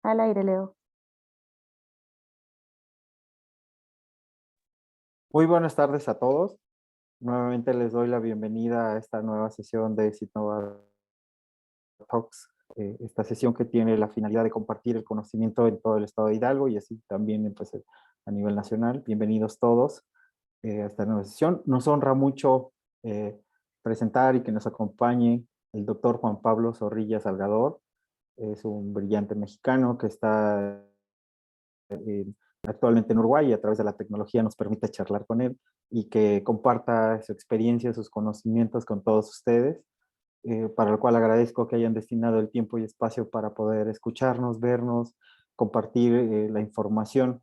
Al aire, Leo. Muy buenas tardes a todos. Nuevamente les doy la bienvenida a esta nueva sesión de Citnova Talks. Esta sesión que tiene la finalidad de compartir el conocimiento en todo el estado de Hidalgo y así también pues, a nivel nacional. Bienvenidos todos a esta nueva sesión. Nos honra mucho presentar y que nos acompañe el doctor Juan Pablo Zorrilla Salgador. Es un brillante mexicano que está actualmente en Uruguay y a través de la tecnología nos permite charlar con él y que comparta su experiencia, sus conocimientos con todos ustedes, para lo cual agradezco que hayan destinado el tiempo y espacio para poder escucharnos, vernos, compartir la información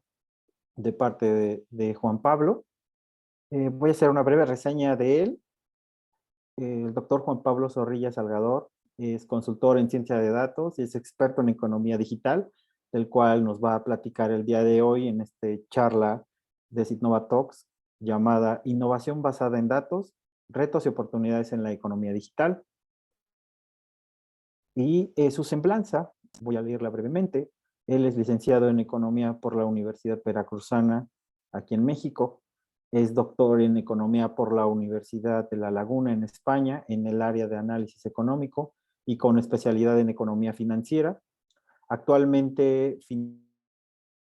de parte de Juan Pablo. Voy a hacer una breve reseña de él. El doctor Juan Pablo Zorrilla Salgador es consultor en ciencia de datos y es experto en economía digital, del cual nos va a platicar el día de hoy en esta charla de Citnova Talks llamada Innovación basada en datos, retos y oportunidades en la economía digital. Y su semblanza, voy a leerla brevemente. Él es licenciado en economía por la Universidad Veracruzana, aquí en México. Es doctor en economía por la Universidad de La Laguna, en España, en el área de análisis económico y con especialidad en economía financiera. Actualmente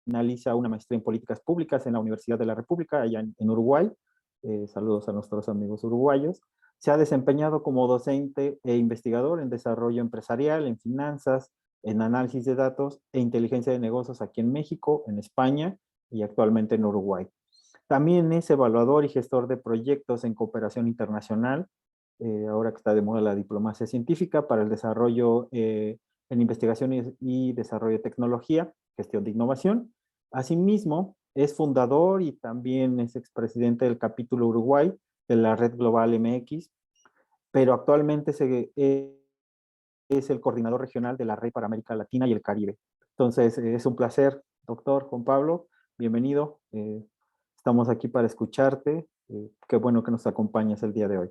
finaliza una maestría en políticas públicas en la Universidad de la República, allá en Uruguay. Saludos a nuestros amigos uruguayos. Se ha desempeñado como docente e investigador en desarrollo empresarial, en finanzas, en análisis de datos e inteligencia de negocios aquí en México, en España y actualmente en Uruguay. También es evaluador y gestor de proyectos en cooperación internacional, ahora que está de moda la diplomacia científica, para el desarrollo en investigación y desarrollo de tecnología, gestión de innovación. Asimismo, es fundador y también es expresidente del capítulo Uruguay de la Red Global MX, pero actualmente es el coordinador regional de la Red para América Latina y el Caribe. Entonces, es un placer, doctor Juan Pablo, bienvenido. Estamos aquí para escucharte. Qué bueno que nos acompañas el día de hoy.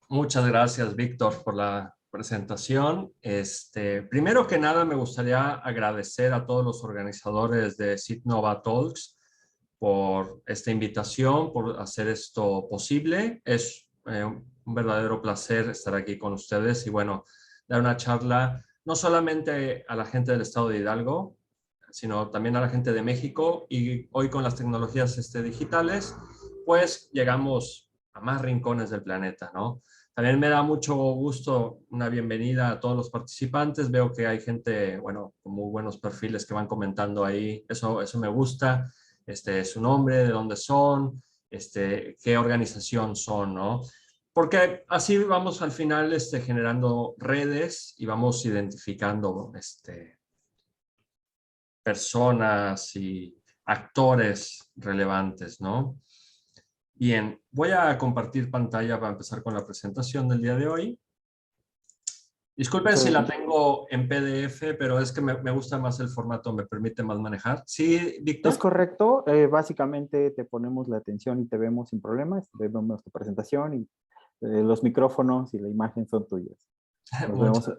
Muchas gracias, Víctor, por la presentación. Primero que nada, me gustaría agradecer a todos los organizadores de Citnova Talks por esta invitación, por hacer esto posible. Es un verdadero placer estar aquí con ustedes y, bueno, dar una charla no solamente a la gente del estado de Hidalgo, sino también a la gente de México. Y hoy con las tecnologías digitales, pues llegamos a más rincones del planeta, ¿no? También me da mucho gusto una bienvenida a todos los participantes. Veo que hay gente, bueno, con muy buenos perfiles que van comentando ahí. Eso me gusta. Su nombre, de dónde son, qué organización son, ¿no? Porque así vamos al final generando redes y vamos identificando personas y actores relevantes, ¿no? Bien, voy a compartir pantalla para empezar con la presentación del día de hoy. Disculpen si la tengo en PDF, pero es que me gusta más el formato, me permite más manejar. ¿Sí, Víctor? Es correcto. Básicamente te ponemos la atención y te vemos sin problemas. Vemos tu presentación y los micrófonos y la imagen son tuyas. Nos vemos.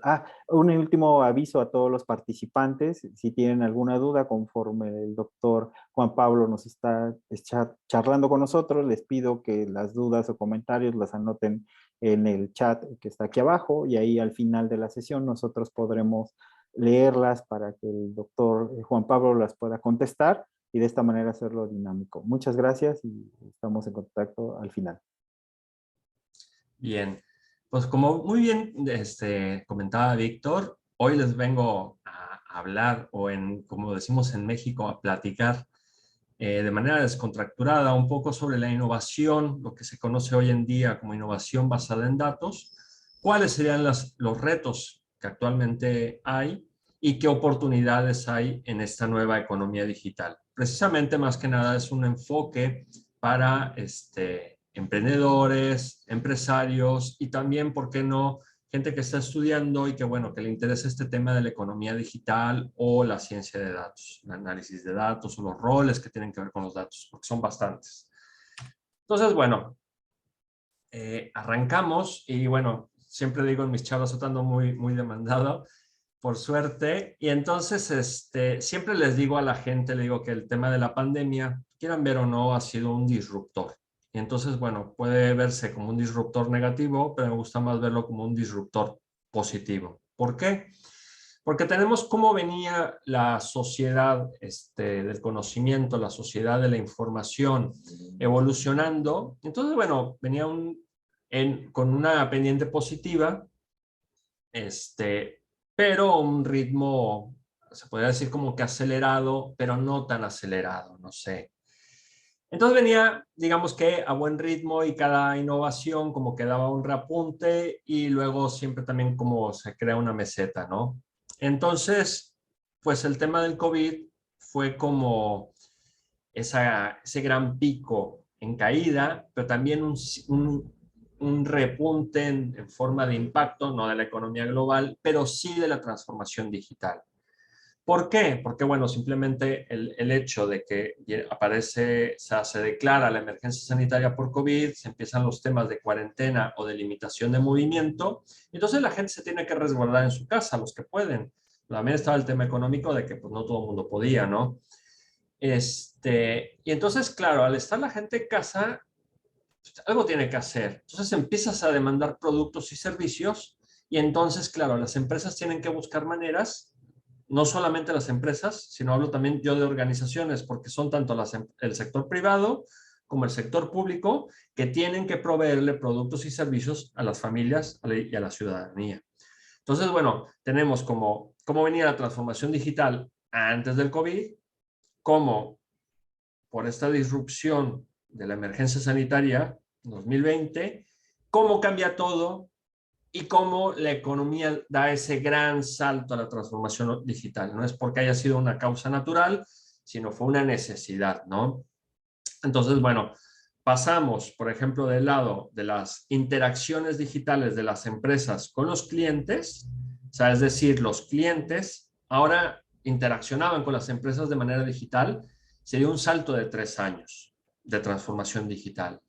Un último aviso a todos los participantes. Si tienen alguna duda, conforme el doctor Juan Pablo nos está charlando con nosotros, les pido que las dudas o comentarios las anoten en el chat que está aquí abajo y ahí al final de la sesión nosotros podremos leerlas para que el doctor Juan Pablo las pueda contestar y de esta manera hacerlo dinámico. Muchas gracias y estamos en contacto al final. Bien. Pues como muy bien comentaba Víctor, hoy les vengo a hablar o como decimos en México, a platicar de manera descontracturada un poco sobre la innovación, lo que se conoce hoy en día como innovación basada en datos, cuáles serían los retos que actualmente hay y qué oportunidades hay en esta nueva economía digital. Precisamente, más que nada, es un enfoque para emprendedores, empresarios y también, ¿por qué no?, gente que está estudiando y que, bueno, que le interesa este tema de la economía digital o la ciencia de datos, el análisis de datos o los roles que tienen que ver con los datos, porque son bastantes. Entonces, bueno, arrancamos y, bueno, siempre digo en mis charlas, estando muy demandado, por suerte. Y entonces, siempre les digo a la gente, le digo que el tema de la pandemia, quieran ver o no, ha sido un disruptor. Y entonces, bueno, puede verse como un disruptor negativo, pero me gusta más verlo como un disruptor positivo. ¿Por qué? Porque tenemos cómo venía la sociedad del conocimiento, la sociedad de la información evolucionando. Entonces, bueno, venía con una pendiente positiva, pero a un ritmo, se podría decir como que acelerado, pero no tan acelerado, no sé. Entonces venía, digamos que a buen ritmo y cada innovación como que daba un reapunte y luego siempre también como se crea una meseta, ¿no? Entonces, pues el tema del COVID fue como ese gran pico en caída, pero también un repunte en forma de impacto, no de la economía global, pero sí de la transformación digital. ¿Por qué? Porque, bueno, simplemente el hecho de que aparece, o sea, se declara la emergencia sanitaria por COVID, se empiezan los temas de cuarentena o de limitación de movimiento, y entonces la gente se tiene que resguardar en su casa, los que pueden. También estaba el tema económico de que pues, no todo el mundo podía, ¿no? Y entonces, claro, al estar la gente en casa, algo tiene que hacer. Entonces empiezas a demandar productos y servicios y entonces, claro, las empresas tienen que buscar maneras, no solamente las empresas, sino hablo también yo de organizaciones, porque son tanto el sector privado como el sector público que tienen que proveerle productos y servicios a las familias y a la ciudadanía. Entonces, bueno, tenemos cómo venía la transformación digital antes del COVID, cómo por esta disrupción de la emergencia sanitaria 2020, cómo cambia todo y cómo la economía da ese gran salto a la transformación digital. No es porque haya sido una causa natural, sino fue una necesidad, ¿no? Entonces, bueno, pasamos, por ejemplo, del lado de las interacciones digitales de las empresas con los clientes, o sea, es decir, los clientes ahora interaccionaban con las empresas de manera digital, sería un salto de 3 años de transformación digital.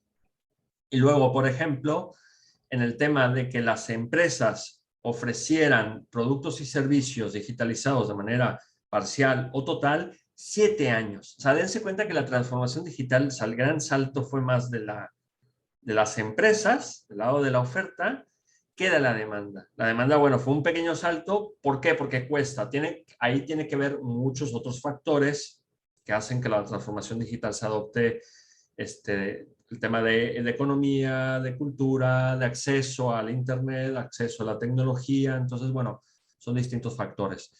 Y luego, por ejemplo, en el tema de que las empresas ofrecieran productos y servicios digitalizados de manera parcial o total, 7 años. O sea, dense cuenta que la transformación digital, el gran salto fue más de las empresas, del lado de la oferta, que de la demanda. La demanda, bueno, fue un pequeño salto. ¿Por qué? Porque cuesta. Ahí tiene que ver muchos otros factores que hacen que la transformación digital se adopte, el tema de economía, de cultura, de acceso al Internet, acceso a la tecnología. Entonces, bueno, son distintos factores.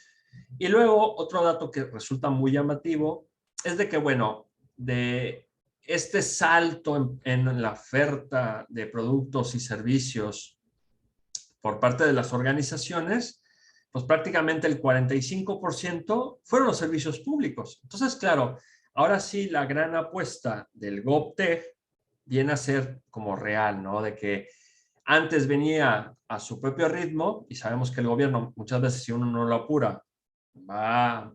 Y luego, otro dato que resulta muy llamativo es de que, bueno, de este salto en la oferta de productos y servicios por parte de las organizaciones, pues prácticamente el 45% fueron los servicios públicos. Entonces, claro, ahora sí la gran apuesta del GovTech viene a ser como real, ¿no? De que antes venía a su propio ritmo y sabemos que el gobierno muchas veces si uno no lo apura va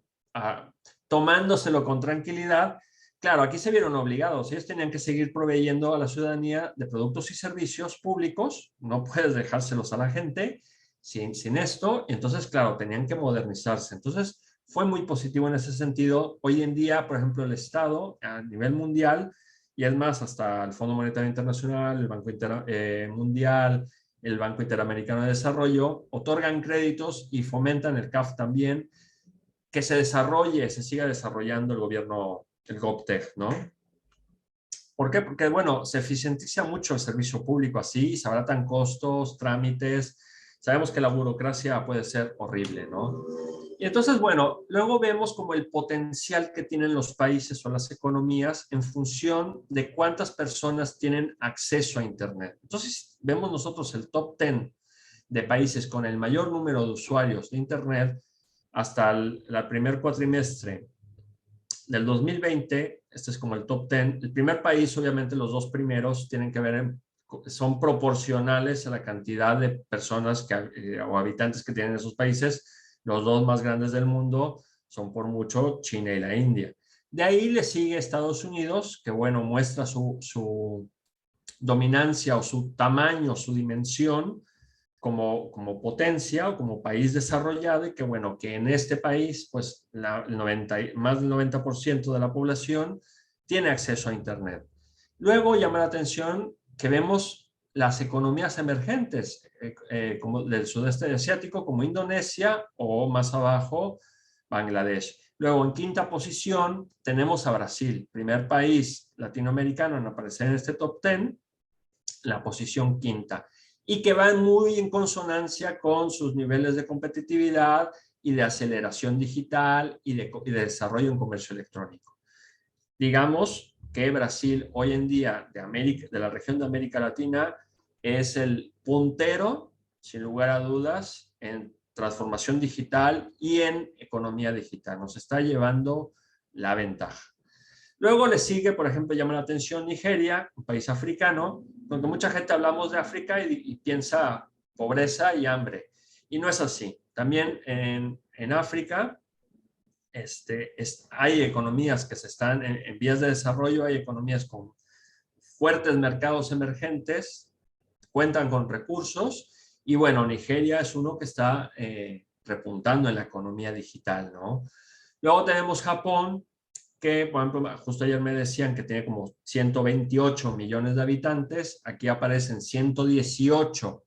tomándoselo con tranquilidad. Claro, aquí se vieron obligados, ellos tenían que seguir proveyendo a la ciudadanía de productos y servicios públicos, no puedes dejárselos a la gente sin esto, entonces claro, tenían que modernizarse. Entonces fue muy positivo en ese sentido. Hoy en día, por ejemplo, el Estado a nivel mundial, y es más, hasta el Fondo Monetario Internacional, el Banco Mundial, el Banco Interamericano de Desarrollo, otorgan créditos y fomentan el CAF también, que se desarrolle, se siga desarrollando el gobierno, el GovTech, ¿no? ¿Por qué? Porque, bueno, se eficientiza mucho el servicio público así, se abaratan costos, trámites, sabemos que la burocracia puede ser horrible, ¿no? Y entonces, bueno, luego vemos como el potencial que tienen los países o las economías en función de cuántas personas tienen acceso a Internet. Entonces, vemos nosotros el top 10 de países con el mayor número de usuarios de Internet hasta el primer cuatrimestre del 2020, este es como el top 10, el primer país, obviamente los dos primeros tienen que ver, son proporcionales a la cantidad de personas o habitantes que tienen esos países. Los dos más grandes del mundo son por mucho China y la India. De ahí le sigue Estados Unidos, que bueno, muestra su dominancia o su tamaño, su dimensión, como potencia o como país desarrollado y que, bueno, que en este país, pues, más del 90% de la población tiene acceso a Internet. Luego llama la atención que vemos las economías emergentes, como del sudeste asiático, como Indonesia o más abajo, Bangladesh. Luego, en quinta posición, tenemos a Brasil, primer país latinoamericano en aparecer en este top 10, la posición quinta, y que va muy en consonancia con sus niveles de competitividad y de aceleración digital y de desarrollo en comercio electrónico. Digamos que Brasil hoy en día de la región de América Latina es el puntero, sin lugar a dudas, en transformación digital y en economía digital. Nos está llevando la ventaja. Luego le sigue, por ejemplo, llama la atención Nigeria, un país africano, donde mucha gente hablamos de África y piensa pobreza y hambre. Y no es así. También en África hay economías que se están en vías de desarrollo, hay economías con fuertes mercados emergentes, cuentan con recursos y bueno, Nigeria es uno que está repuntando en la economía digital, ¿no? Luego tenemos Japón, que, por ejemplo, justo ayer me decían que tiene como 128 millones de habitantes, aquí aparecen 118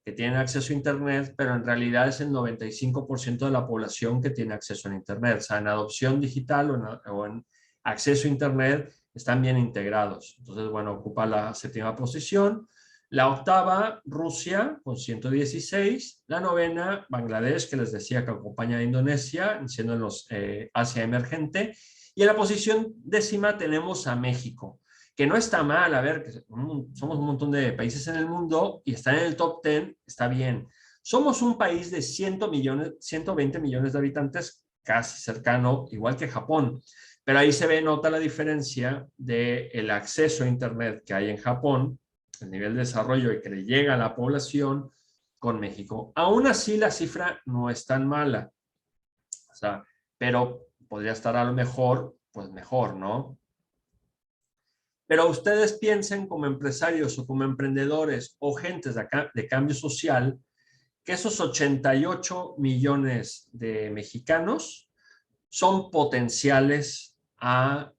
que tienen acceso a Internet, pero en realidad es el 95% de la población que tiene acceso a Internet. O sea, en adopción digital o en acceso a Internet están bien integrados. Entonces, bueno, ocupa la séptima posición. La octava, Rusia, con 116. La novena, Bangladesh, que les decía que acompaña a Indonesia, siendo en los Asia emergente. Y en la posición décima tenemos a México, que no está mal, a ver, que somos un montón de países en el mundo y estar en el top 10 está bien. Somos un país de 120 millones de habitantes, casi cercano, igual que Japón, pero ahí nota la diferencia del acceso a Internet que hay en Japón, el nivel de desarrollo y que le llega a la población con México. Aún así, la cifra no es tan mala, o sea, pero podría estar a lo mejor, pues mejor, ¿no? Pero ustedes piensen como empresarios o como emprendedores o gentes de cambio social que esos 88 millones de mexicanos son potenciales a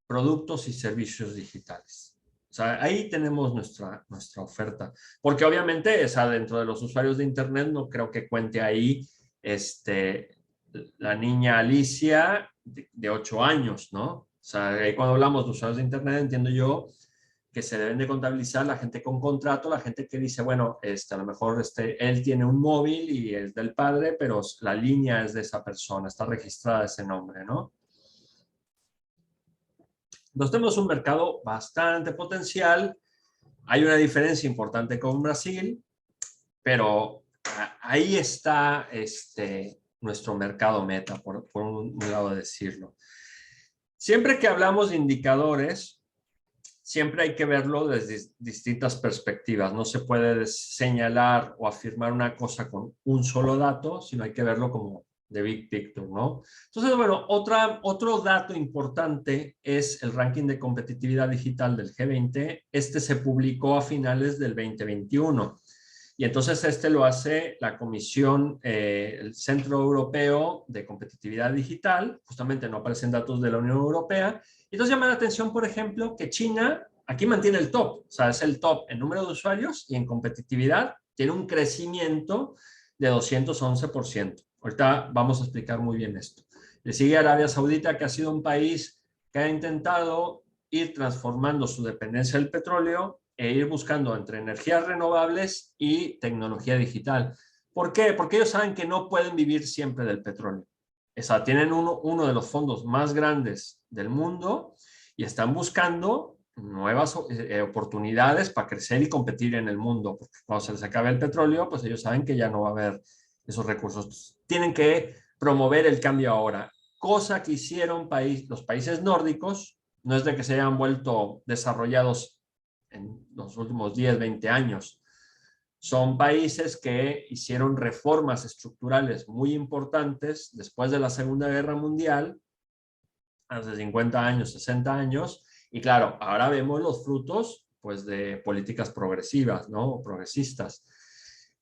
productos y servicios digitales. O sea, ahí tenemos nuestra oferta. Porque obviamente dentro de los usuarios de Internet no creo que cuente ahí la niña Alicia de 8 años, ¿no? O sea, ahí cuando hablamos de usuarios de Internet entiendo yo que se deben de contabilizar la gente con contrato, la gente que dice, bueno, a lo mejor él tiene un móvil y es del padre, pero la línea es de esa persona, está registrada ese nombre, ¿no? Entonces tenemos un mercado bastante potencial, hay una diferencia importante con Brasil, pero ahí está nuestro mercado meta, por un lado de decirlo. Siempre que hablamos de indicadores, siempre hay que verlo desde distintas perspectivas. No se puede señalar o afirmar una cosa con un solo dato, sino hay que verlo como de big picture, ¿no? Entonces, bueno, otro dato importante es el ranking de competitividad digital del G20. Se publicó a finales del 2021. Y entonces lo hace la Comisión, el Centro Europeo de Competitividad Digital, justamente no aparecen datos de la Unión Europea. Y entonces llama la atención, por ejemplo, que China aquí mantiene el top, o sea, es el top en número de usuarios y en competitividad tiene un crecimiento de 211%. Ahorita vamos a explicar muy bien esto. Le sigue Arabia Saudita, que ha sido un país que ha intentado ir transformando su dependencia del petróleo e ir buscando entre energías renovables y tecnología digital. ¿Por qué? Porque ellos saben que no pueden vivir siempre del petróleo. O sea, tienen uno de los fondos más grandes del mundo y están buscando nuevas oportunidades para crecer y competir en el mundo, porque cuando se les acabe el petróleo, pues ellos saben que ya no va a haber esos recursos. Tienen que promover el cambio ahora, cosa que hicieron los países nórdicos, no es de que se hayan vuelto desarrollados en los últimos 10, 20 años. Son países que hicieron reformas estructurales muy importantes después de la Segunda Guerra Mundial, hace 50 años, 60 años, y claro, ahora vemos los frutos pues, de políticas progresivas, ¿no? Progresistas.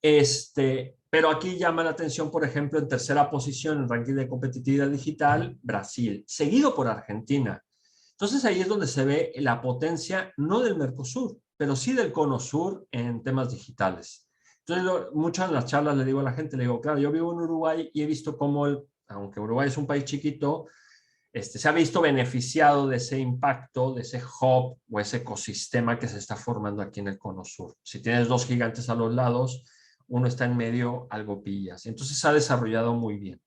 Pero aquí llama la atención, por ejemplo, en tercera posición en ranking de competitividad digital, Brasil, seguido por Argentina. Entonces ahí es donde se ve la potencia, no del Mercosur, pero sí del Cono Sur en temas digitales. Entonces, muchas de las charlas le digo a la gente, le digo, claro, yo vivo en Uruguay y he visto cómo, aunque Uruguay es un país chiquito, se ha visto beneficiado de ese impacto, de ese hub o ese ecosistema que se está formando aquí en el Cono Sur. Si tienes dos gigantes a los lados, uno está en medio, algo pillas. Entonces se ha desarrollado muy bien.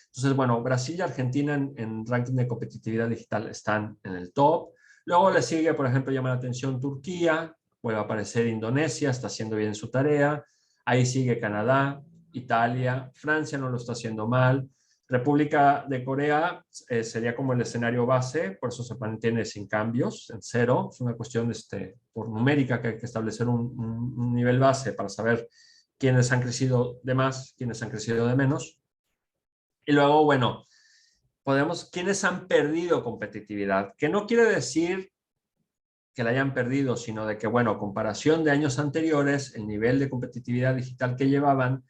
Entonces, bueno, Brasil y Argentina en ranking de competitividad digital están en el top. Luego le sigue, por ejemplo, llama la atención Turquía, vuelve a aparecer Indonesia, está haciendo bien su tarea. Ahí sigue Canadá, Italia, Francia no lo está haciendo mal. República de Corea sería como el escenario base, por eso se mantiene sin cambios, en cero. Es una cuestión por numérica que hay que establecer un nivel base para saber quiénes han crecido de más, quiénes han crecido de menos. Y luego, bueno, ¿quiénes han perdido competitividad? Que no quiere decir que la hayan perdido, sino de que, bueno, comparación de años anteriores, el nivel de competitividad digital que llevaban,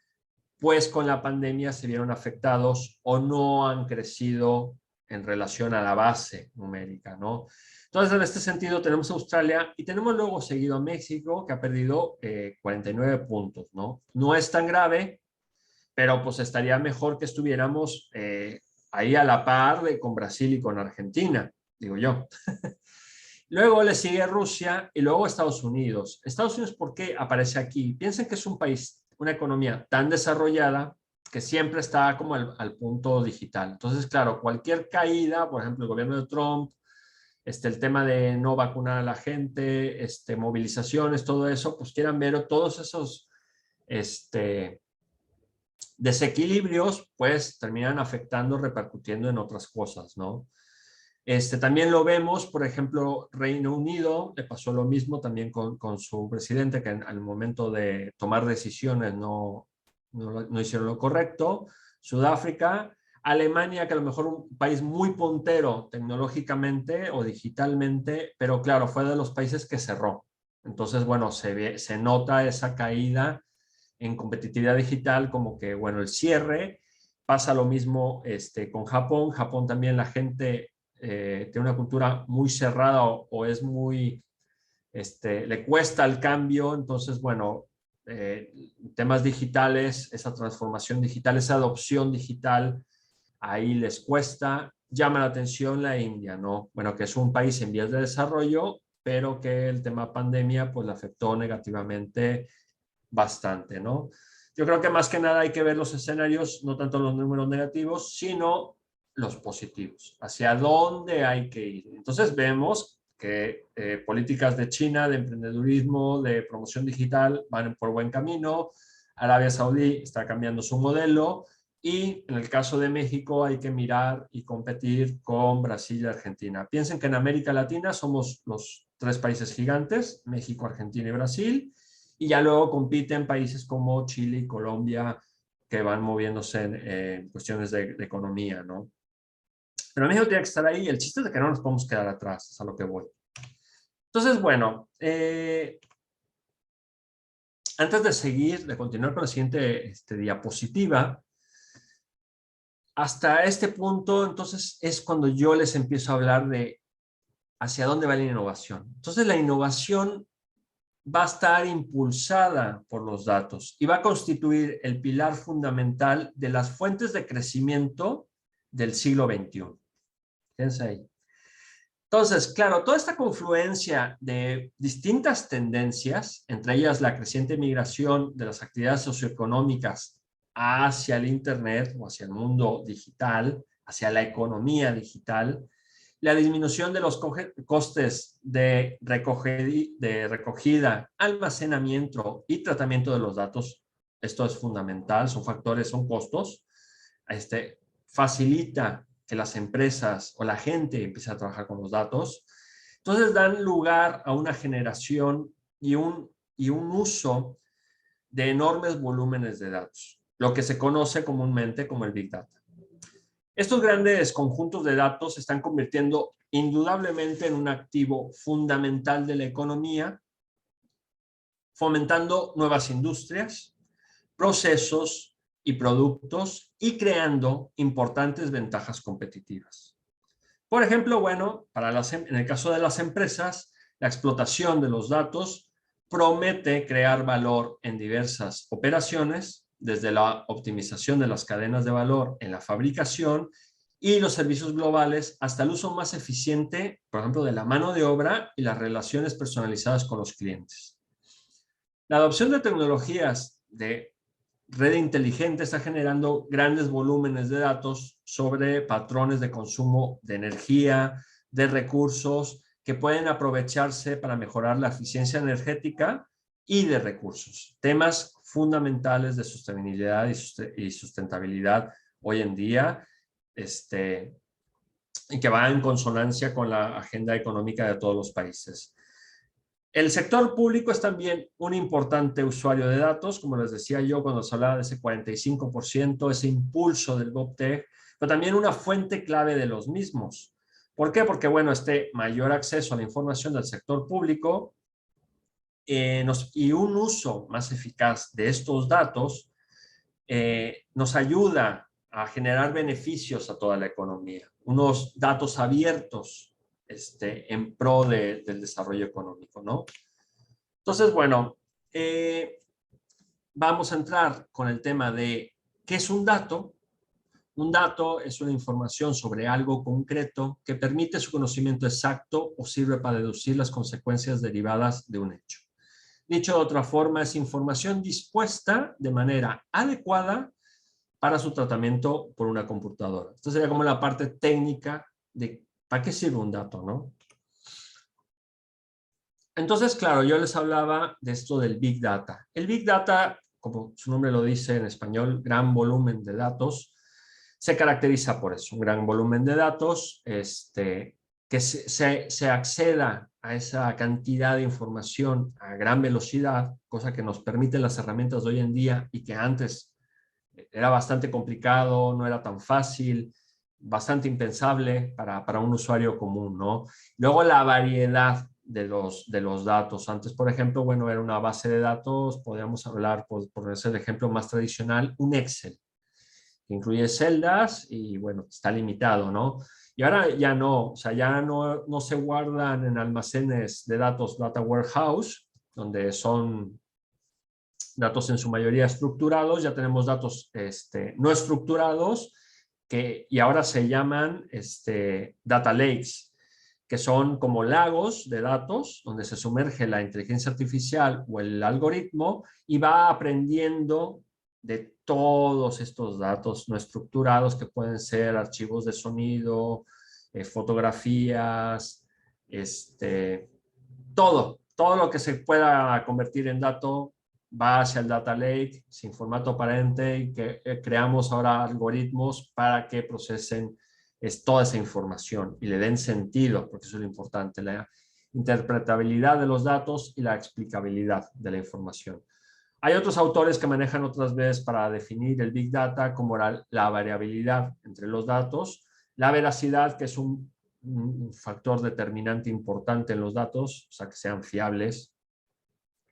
pues con la pandemia se vieron afectados o no han crecido en relación a la base numérica, ¿no? Entonces, en este sentido, tenemos a Australia y tenemos luego seguido a México, que ha perdido 49 puntos, ¿no? No es tan grave, pero pues estaría mejor que estuviéramos ahí a la par con Brasil y con Argentina, digo yo. Luego le sigue Rusia y luego Estados Unidos. Estados Unidos, ¿por qué aparece aquí? Piensen que es un país, una economía tan desarrollada que siempre está como al punto digital. Entonces, claro, cualquier caída, por ejemplo, el gobierno de Trump, el tema de no vacunar a la gente, movilizaciones, todo eso, pues quieran ver todos esos desequilibrios, pues terminan afectando, repercutiendo en otras cosas, ¿no? También lo vemos, por ejemplo, Reino Unido, le pasó lo mismo también con su presidente, que al momento de tomar decisiones no hicieron lo correcto. Sudáfrica, Alemania, que a lo mejor un país muy puntero tecnológicamente o digitalmente, pero claro, fue de los países que cerró. Entonces, bueno, se nota esa caída en competitividad digital, como que, bueno, el cierre. Pasa lo mismo con Japón. Japón también la gente tiene una cultura muy cerrada o es muy, le cuesta el cambio. Entonces, bueno, temas digitales, esa transformación digital, esa adopción digital, ahí les cuesta. Llama la atención la India, ¿no? Bueno, que es un país en vías de desarrollo, pero que el tema pandemia pues le afectó negativamente bastante, ¿no? Yo creo que más que nada hay que ver los escenarios, no tanto los números negativos, sino los positivos, hacia dónde hay que ir. Entonces vemos que políticas de China, de emprendedurismo, de promoción digital van por buen camino. Arabia Saudí está cambiando su modelo y en el caso de México hay que mirar y competir con Brasil y Argentina. Piensen que en América Latina somos los tres países gigantes, México, Argentina y Brasil, y ya luego compiten países como Chile y Colombia que van moviéndose en cuestiones de economía, ¿no? Pero México tiene que estar ahí. El chiste es de que no nos podemos quedar atrás, es a lo que voy. Entonces, bueno, antes de seguir, de continuar con la siguiente diapositiva, hasta este punto, entonces, es cuando yo les empiezo a hablar de hacia dónde va la innovación. Entonces, la innovación va a estar impulsada por los datos y va a constituir el pilar fundamental de las fuentes de crecimiento del siglo XXI. Fíjense ahí. Entonces, claro, toda esta confluencia de distintas tendencias, entre ellas la creciente migración de las actividades socioeconómicas hacia el Internet o hacia el mundo digital, hacia la economía digital, la disminución de los costes de recogida, almacenamiento y tratamiento de los datos. Esto es fundamental, son factores, son costos. Facilita que las empresas o la gente empiece a trabajar con los datos. Entonces dan lugar a una generación y un uso de enormes volúmenes de datos, lo que se conoce comúnmente como el Big Data. Estos grandes conjuntos de datos se están convirtiendo indudablemente en un activo fundamental de la economía, fomentando nuevas industrias, procesos y productos y creando importantes ventajas competitivas. Por ejemplo, bueno, en el caso de las empresas, la explotación de los datos promete crear valor en diversas operaciones, desde la optimización de las cadenas de valor en la fabricación y los servicios globales hasta el uso más eficiente, por ejemplo, de la mano de obra y las relaciones personalizadas con los clientes. La adopción de tecnologías de red inteligente está generando grandes volúmenes de datos sobre patrones de consumo de energía, de recursos, que pueden aprovecharse para mejorar la eficiencia energética y de recursos. Temas fundamentales de sostenibilidad y sustentabilidad hoy en día, y que va en consonancia con la agenda económica de todos los países. El sector público es también un importante usuario de datos, como les decía yo cuando se hablaba de ese 45%, ese impulso del GovTech, pero también una fuente clave de los mismos. ¿Por qué? Porque, bueno, este mayor acceso a la información del sector público y un uso más eficaz de estos datos nos ayuda a generar beneficios a toda la economía. Unos datos abiertos en pro del desarrollo económico, ¿no? Entonces, bueno, vamos a entrar con el tema de qué es un dato. Un dato es una información sobre algo concreto que permite su conocimiento exacto o sirve para deducir las consecuencias derivadas de un hecho. Dicho de otra forma, es información dispuesta de manera adecuada para su tratamiento por una computadora. Esto sería como la parte técnica de para qué sirve un dato, ¿no? Entonces, claro, yo les hablaba de esto del Big Data. El Big Data, como su nombre lo dice en español, gran volumen de datos, se caracteriza por eso, un gran volumen de datos, que se acceda a esa cantidad de información a gran velocidad, cosa que nos permiten las herramientas de hoy en día y que antes era bastante complicado, no era tan fácil, bastante impensable para un usuario común, ¿no? Luego la variedad de los datos. Antes, por ejemplo, bueno, era una base de datos, podríamos hablar, por ese ejemplo más tradicional, un Excel, que incluye celdas y, bueno, está limitado, ¿no? Y ahora ya no, o sea, ya no se guardan en almacenes de datos, data warehouse, donde son datos en su mayoría estructurados, ya tenemos datos no estructurados, y ahora se llaman data lakes, que son como lagos de datos donde se sumerge la inteligencia artificial o el algoritmo y va aprendiendo de todos estos datos no estructurados que pueden ser archivos de sonido, fotografías, todo lo que se pueda convertir en dato va hacia el data lake sin formato aparente y que creamos ahora algoritmos para que procesen toda esa información y le den sentido, porque eso es lo importante, la interpretabilidad de los datos y la explicabilidad de la información. Hay otros autores que manejan otras veces para definir el Big Data como la variabilidad entre los datos, la veracidad, que es un factor determinante importante en los datos, o sea, que sean fiables,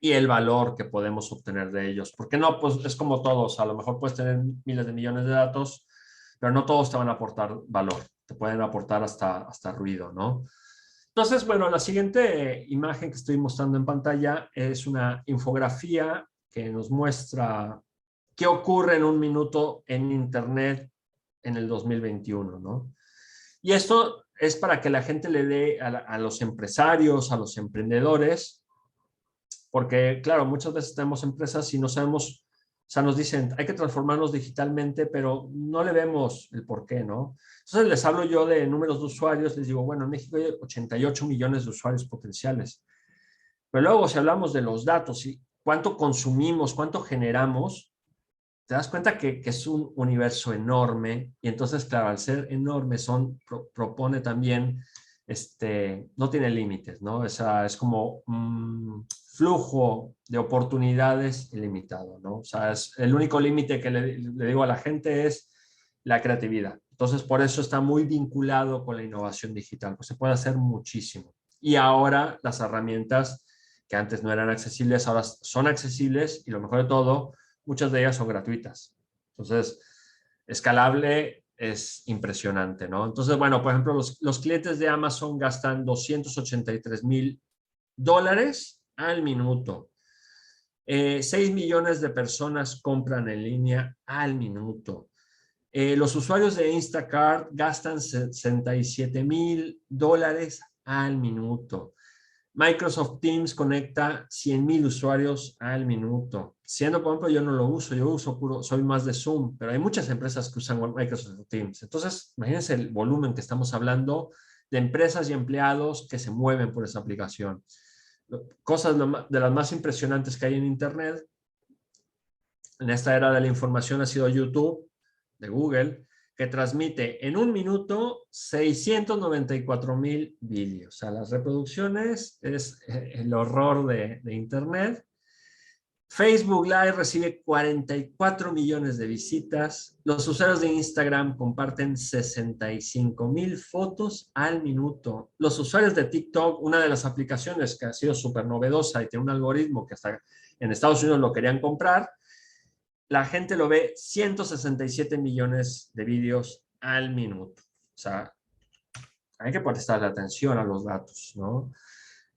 y el valor que podemos obtener de ellos. Porque no, pues es como todos, a lo mejor puedes tener miles de millones de datos, pero no todos te van a aportar valor, te pueden aportar hasta ruido, ¿no? Entonces, bueno, la siguiente imagen que estoy mostrando en pantalla es una infografía que nos muestra qué ocurre en un minuto en Internet en el 2021, ¿no? Y esto es para que la gente le dé a los empresarios, a los emprendedores, porque, claro, muchas veces tenemos empresas y no sabemos, o sea, nos dicen, hay que transformarnos digitalmente, pero no le vemos el por qué, ¿no? Entonces les hablo yo de números de usuarios, les digo, bueno, en México hay 88 millones de usuarios potenciales. Pero luego, si hablamos de los datos y cuánto consumimos, cuánto generamos, te das cuenta que es un universo enorme. Y entonces, claro, al ser enorme, propone también, no tiene límites, ¿no? O sea, es como flujo de oportunidades ilimitado, ¿no? O sea, el único límite que le digo a la gente es la creatividad. Entonces, por eso está muy vinculado con la innovación digital, pues se puede hacer muchísimo. Y ahora las herramientas que antes no eran accesibles, ahora son accesibles y lo mejor de todo, muchas de ellas son gratuitas. Entonces, escalable es impresionante, ¿no? Entonces, bueno, por ejemplo, los clientes de Amazon gastan $283,000 al minuto. 6 millones de personas compran en línea al minuto. Los usuarios de Instacart gastan $67,000 al minuto. Microsoft Teams conecta 100,000 usuarios al minuto. Siendo, por ejemplo, yo no lo uso, yo uso soy más de Zoom, pero hay muchas empresas que usan Microsoft Teams. Entonces, imagínense el volumen que estamos hablando de empresas y empleados que se mueven por esa aplicación. Cosas de las más impresionantes que hay en Internet en esta era de la información ha sido YouTube, de Google, que transmite en un minuto 694,000 vídeos. O sea, las reproducciones es el horror de Internet. Facebook Live recibe 44 millones de visitas. Los usuarios de Instagram comparten 65,000 fotos al minuto. Los usuarios de TikTok, una de las aplicaciones que ha sido súper novedosa y tiene un algoritmo que hasta en Estados Unidos lo querían comprar, la gente lo ve 167 millones de vídeos al minuto. O sea, hay que prestarle atención a los datos, ¿no?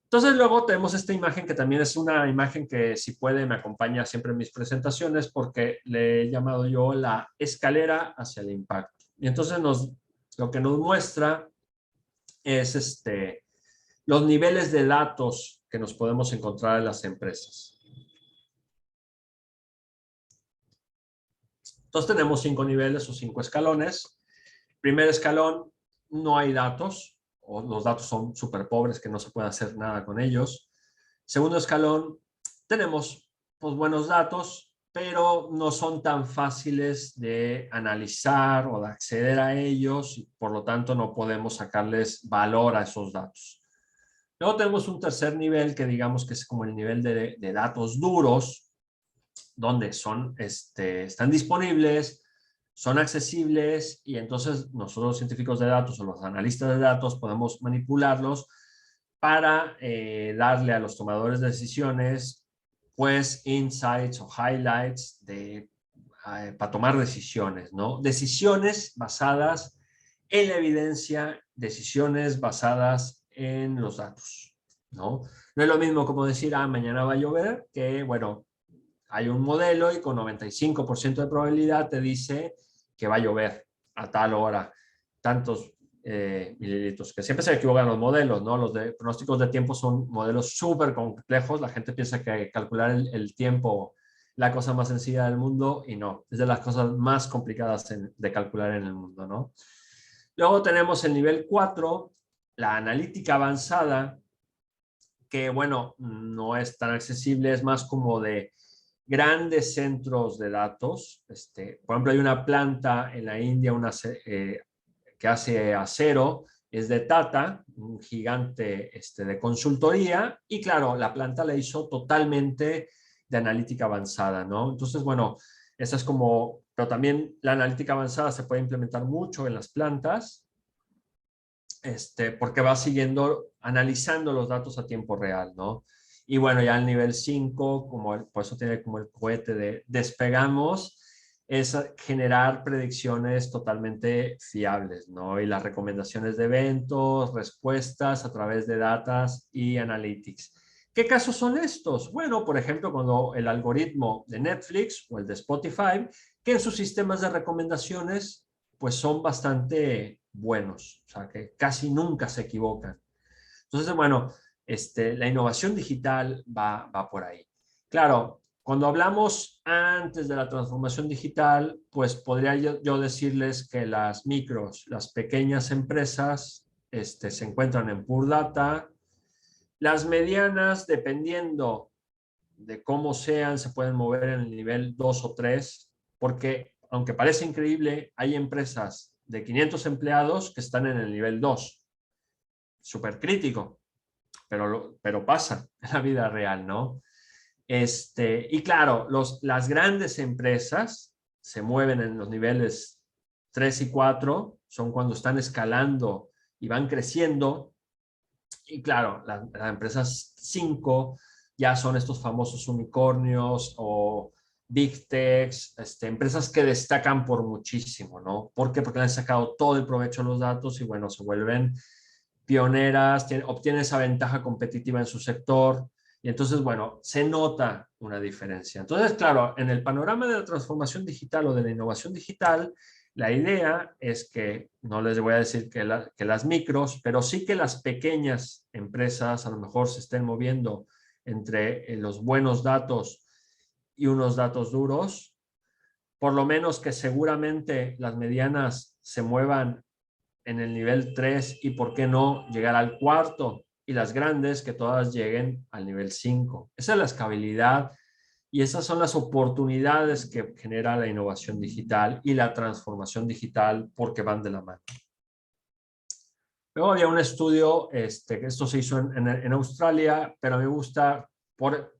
Entonces luego tenemos esta imagen que también es una imagen que si puede me acompaña siempre en mis presentaciones porque le he llamado yo la escalera hacia el impacto. Y entonces lo que nos muestra es los niveles de datos que nos podemos encontrar en las empresas. Entonces tenemos 5 niveles o 5 escalones. Primer escalón, no hay datos, o los datos son súper pobres que no se puede hacer nada con ellos. Segundo escalón, tenemos pues, buenos datos, pero no son tan fáciles de analizar o de acceder a ellos, y por lo tanto no podemos sacarles valor a esos datos. Luego tenemos un tercer nivel que digamos que es como el nivel de datos duros, donde están disponibles, son accesibles y entonces nosotros los científicos de datos o los analistas de datos podemos manipularlos para darle a los tomadores de decisiones pues insights o highlights para tomar decisiones, ¿no? Decisiones basadas en la evidencia, decisiones basadas en los datos, ¿no? No es lo mismo como decir, mañana va a llover, que bueno, hay un modelo y con 95% de probabilidad te dice que va a llover a tal hora, tantos mililitros, que siempre se equivocan los modelos, ¿no? Los pronósticos de tiempo son modelos súper complejos, la gente piensa que calcular el tiempo es la cosa más sencilla del mundo y no, es de las cosas más complicadas de calcular en el mundo, ¿no? Luego tenemos el nivel 4, la analítica avanzada, que bueno, no es tan accesible, es más como de grandes centros de datos. Por ejemplo, hay una planta en la India que hace acero, es de Tata, un gigante de consultoría, y claro, la planta la hizo totalmente de analítica avanzada, ¿no? Entonces, bueno, esa es como, pero también la analítica avanzada se puede implementar mucho en las plantas, porque va analizando los datos a tiempo real, ¿no? Y bueno, ya el nivel 5, por eso tiene como el cohete de despegamos, es generar predicciones totalmente fiables, ¿no? Y las recomendaciones de eventos, respuestas a través de datas y analytics. ¿Qué casos son estos? Bueno, por ejemplo, cuando el algoritmo de Netflix o el de Spotify, que en sus sistemas de recomendaciones, pues son bastante buenos, o sea, que casi nunca se equivocan. Entonces, bueno, la innovación digital va por ahí. Claro, cuando hablamos antes de la transformación digital, pues podría yo decirles que las pequeñas empresas se encuentran en Pure Data. Las medianas, dependiendo de cómo sean, se pueden mover en el nivel 2 o 3, porque aunque parece increíble, hay empresas de 500 empleados que están en el nivel 2. Súper crítico, pero pasa en la vida real, ¿no? Y claro, las grandes empresas se mueven en los niveles 3 y 4, son cuando están escalando y van creciendo. Y claro, las empresas 5 ya son estos famosos unicornios o big techs, empresas que destacan por muchísimo, ¿no? ¿Por qué? Porque le han sacado todo el provecho a los datos y, bueno, se vuelven pioneras, obtienen esa ventaja competitiva en su sector y entonces, bueno, se nota una diferencia. Entonces, claro, en el panorama de la transformación digital o de la innovación digital, la idea es que, no les voy a decir que las micros, pero sí que las pequeñas empresas a lo mejor se estén moviendo entre los buenos datos y unos datos duros, por lo menos que seguramente las medianas se muevan en el nivel 3 y por qué no llegar al cuarto, y las grandes que todas lleguen al nivel 5. Esa es la escalabilidad y esas son las oportunidades que genera la innovación digital y la transformación digital porque van de la mano. Luego había un estudio, que esto se hizo en Australia, pero me gusta,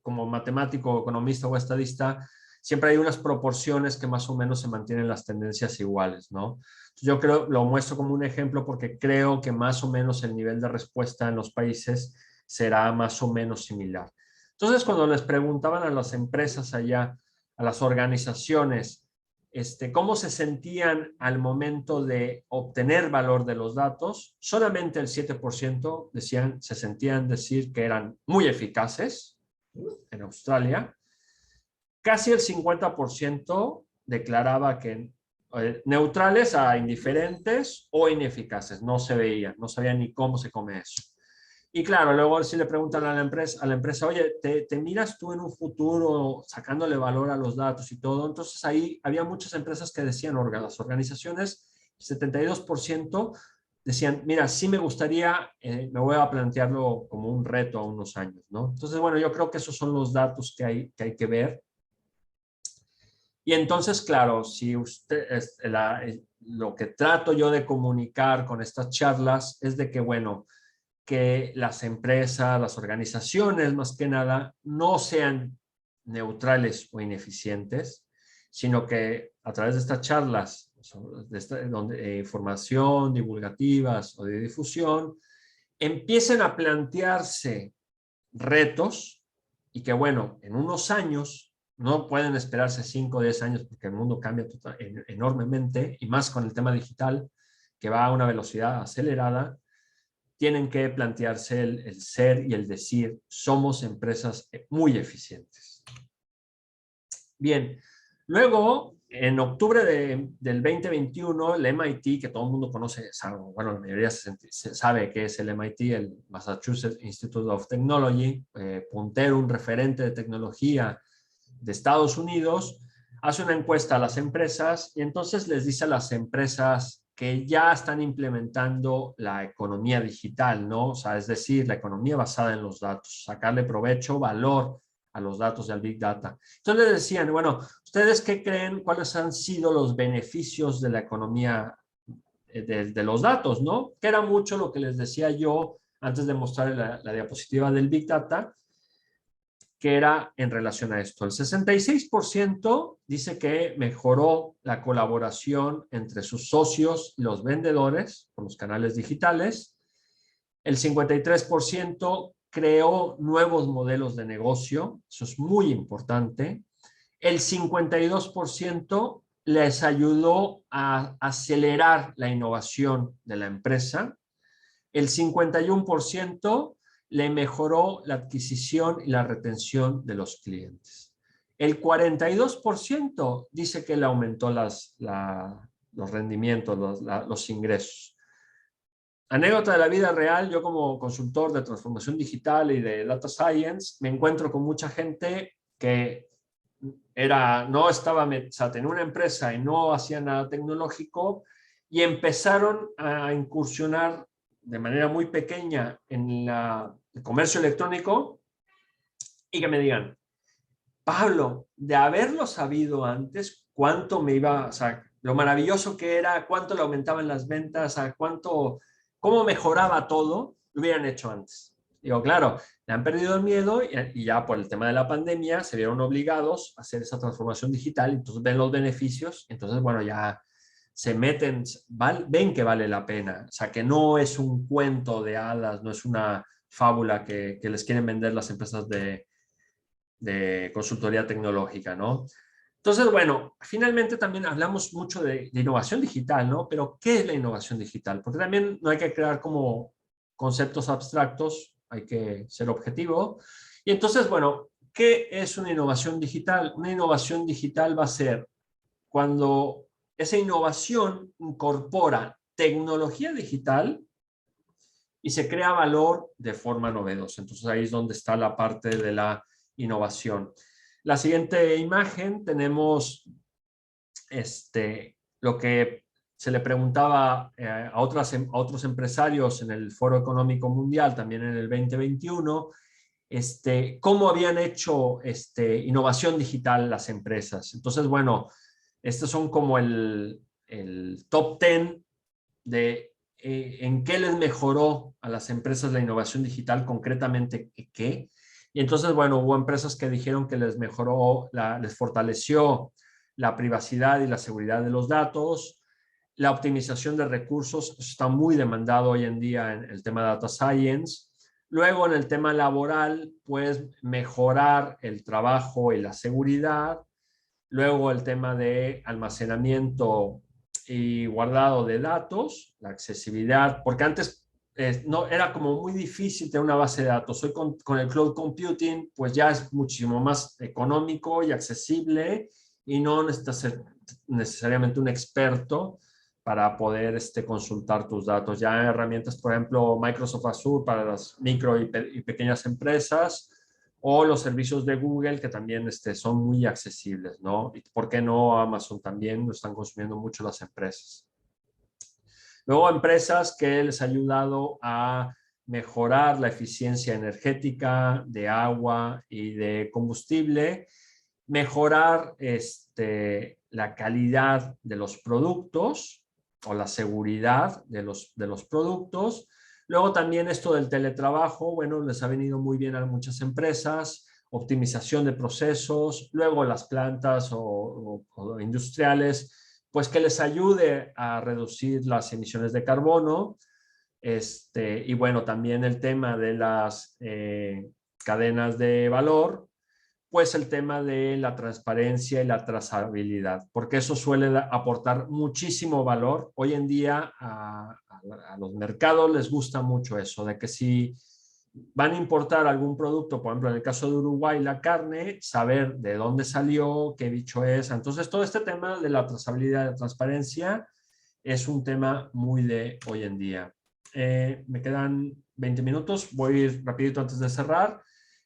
como matemático, economista o estadista, siempre hay unas proporciones que más o menos se mantienen las tendencias iguales, ¿no? Yo creo, lo muestro como un ejemplo porque creo que más o menos el nivel de respuesta en los países será más o menos similar. Entonces, cuando les preguntaban a las empresas allá, a las organizaciones, cómo se sentían al momento de obtener valor de los datos, solamente el 7% se sentían decir que eran muy eficaces en Australia. Casi el 50% declaraba que neutrales a indiferentes o ineficaces, no se veía, no sabían ni cómo se come eso. Y claro, luego si le preguntan a la empresa, oye, ¿te miras tú en un futuro sacándole valor a los datos y todo? Entonces ahí había muchas empresas que decían, las organizaciones, 72% decían, mira, sí me gustaría, me voy a plantearlo como un reto a unos años, ¿no? Entonces, bueno, yo creo que esos son los datos que hay que ver. Y entonces, claro, si usted, lo que trato yo de comunicar con estas charlas es de que, bueno, que las empresas, las organizaciones, más que nada, no sean neutrales o ineficientes, sino que a través de estas charlas, información divulgativas o de difusión, empiecen a plantearse retos y que, bueno, en unos años, no pueden esperarse 5 o 10 años porque el mundo cambia enormemente y más con el tema digital que va a una velocidad acelerada, tienen que plantearse el ser y el decir, somos empresas muy eficientes. Bien, luego, en octubre del 2021, el MIT, que todo el mundo conoce, bueno, la mayoría sabe que es el MIT, el Massachusetts Institute of Technology, puntero, un referente de tecnología de Estados Unidos, hace una encuesta a las empresas y entonces les dice a las empresas que ya están implementando la economía digital, ¿no? O sea, es decir, la economía basada en los datos, sacarle provecho, valor a los datos del Big Data. Entonces les decían, bueno, ¿ustedes qué creen? ¿Cuáles han sido los beneficios de la economía de los datos, ¿no? Que era mucho lo que les decía yo antes de mostrar la diapositiva del Big Data, que era en relación a esto. El 66% dice que mejoró la colaboración entre sus socios y los vendedores por los canales digitales. El 53% creó nuevos modelos de negocio, eso es muy importante. El 52% les ayudó a acelerar la innovación de la empresa. El 51% le mejoró la adquisición y la retención de los clientes. El 42% dice que le aumentó los rendimientos, los ingresos. Anécdota de la vida real, yo como consultor de transformación digital y de data science, me encuentro con mucha gente que tenía una empresa y no hacía nada tecnológico y empezaron a incursionar de manera muy pequeña en el comercio electrónico y que me digan, Pablo, de haberlo sabido antes, cuánto me iba, o sea, lo maravilloso que era, cuánto le aumentaban las ventas, cómo mejoraba todo, lo hubieran hecho antes. Digo, claro, le han perdido el miedo y ya por el tema de la pandemia se vieron obligados a hacer esa transformación digital, entonces ven los beneficios, entonces, bueno, ya se meten, ven que vale la pena, o sea, que no es un cuento de hadas, no es una fábula que les quieren vender las empresas de consultoría tecnológica, ¿no? Entonces, bueno, finalmente también hablamos mucho de innovación digital, ¿no? Pero, ¿qué es la innovación digital? Porque también no hay que crear como conceptos abstractos, hay que ser objetivo. Y entonces, bueno, ¿qué es una innovación digital? Una innovación digital va a ser cuando esa innovación incorpora tecnología digital y se crea valor de forma novedosa. Entonces ahí es donde está la parte de la innovación. La siguiente imagen tenemos lo que se le preguntaba a otros empresarios en el Foro Económico Mundial, también en el 2021, cómo habían hecho innovación digital las empresas. Entonces, bueno, estos son como el top 10 de en qué les mejoró a las empresas la innovación digital, concretamente qué. Y entonces, bueno, hubo empresas que dijeron que les mejoró, les fortaleció la privacidad y la seguridad de los datos, la optimización de recursos, eso está muy demandado hoy en día en el tema de data science. Luego, en el tema laboral, pues mejorar el trabajo y la seguridad. Luego, el tema de almacenamiento y guardado de datos, la accesibilidad, porque antes no, era como muy difícil tener una base de datos. Hoy con el cloud computing, pues ya es muchísimo más económico y accesible y no necesitas ser necesariamente un experto para poder consultar tus datos. Ya herramientas, por ejemplo, Microsoft Azure para las micro y pequeñas empresas, o los servicios de Google que también son muy accesibles, ¿no? ¿Y por qué no Amazon también? Lo están consumiendo mucho las empresas. Luego, empresas que les ha ayudado a mejorar la eficiencia energética de agua y de combustible, mejorar la calidad de los productos o la seguridad de los productos. Luego también esto del teletrabajo, bueno, les ha venido muy bien a muchas empresas, optimización de procesos, luego las plantas o industriales, pues que les ayude a reducir las emisiones de carbono. Y bueno, también el tema de las cadenas de valor, pues el tema de la transparencia y la trazabilidad, porque eso suele aportar muchísimo valor. Hoy en día a los mercados les gusta mucho eso, de que si van a importar algún producto, por ejemplo, en el caso de Uruguay, la carne, saber de dónde salió, qué bicho es. Entonces, todo este tema de la trazabilidad y la transparencia es un tema muy de hoy en día. Me quedan 20 minutos, voy a ir rapidito antes de cerrar.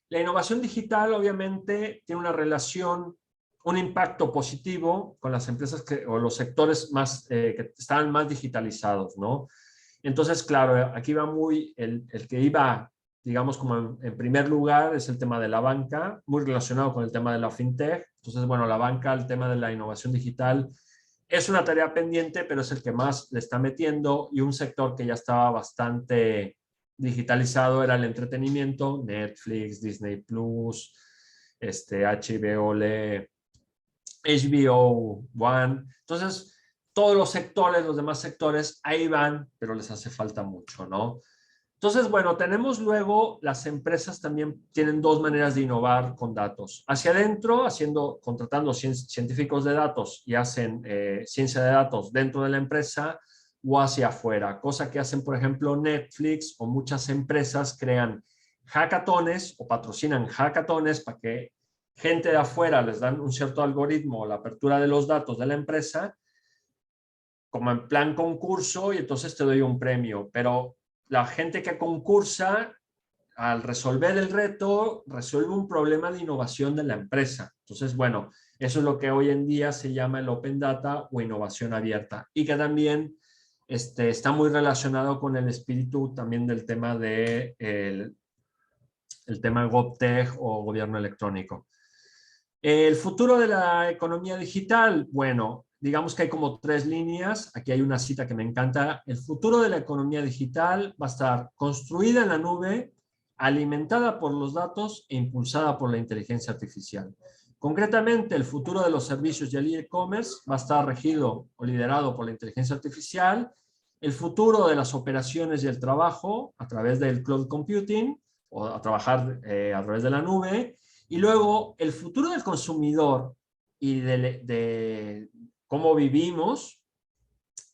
La innovación digital obviamente tiene una relación, un impacto positivo con las empresas o los sectores que están más digitalizados, ¿no? Entonces, claro, aquí va muy, el que iba, digamos, como en primer lugar es el tema de la banca, muy relacionado con el tema de la fintech. Entonces, bueno, la banca, el tema de la innovación digital es una tarea pendiente, pero es el que más le está metiendo, y un sector que ya estaba bastante digitalizado era el entretenimiento, Netflix, Disney Plus, HBO One. Entonces, todos los sectores, los demás sectores, ahí van, pero les hace falta mucho, ¿no? Entonces, bueno, tenemos luego, las empresas también tienen dos maneras de innovar con datos. Hacia adentro, contratando científicos de datos y hacen ciencia de datos dentro de la empresa, o hacia afuera, cosa que hacen, por ejemplo, Netflix o muchas empresas crean hackatones o patrocinan hackatones para que gente de afuera les dan un cierto algoritmo o la apertura de los datos de la empresa, como en plan concurso, y entonces te doy un premio. Pero la gente que concursa, al resolver el reto, resuelve un problema de innovación de la empresa. Entonces, bueno, eso es lo que hoy en día se llama el Open Data o innovación abierta, y que también está muy relacionado con el espíritu también del tema de el tema GovTech o gobierno electrónico. El futuro de la economía digital, bueno, digamos que hay como tres líneas. Aquí hay una cita que me encanta. El futuro de la economía digital va a estar construida en la nube, alimentada por los datos e impulsada por la inteligencia artificial. Concretamente, el futuro de los servicios y el e-commerce va a estar regido o liderado por la inteligencia artificial. El futuro de las operaciones y el trabajo a través del cloud computing o a trabajar a través de la nube. Y luego, el futuro del consumidor y de cómo vivimos,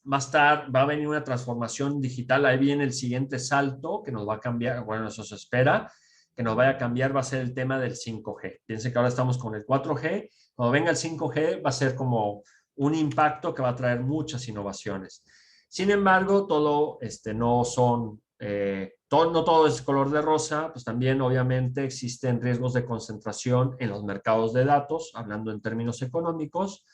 va a venir una transformación digital. Ahí viene el siguiente salto que nos va a cambiar, bueno, eso se espera, que nos vaya a cambiar, va a ser el tema del 5G. Piensen que ahora estamos con el 4G, cuando venga el 5G va a ser como un impacto que va a traer muchas innovaciones. Sin embargo, todo no son, no todo es color de rosa, pues también obviamente existen riesgos de concentración en los mercados de datos, hablando en términos económicos.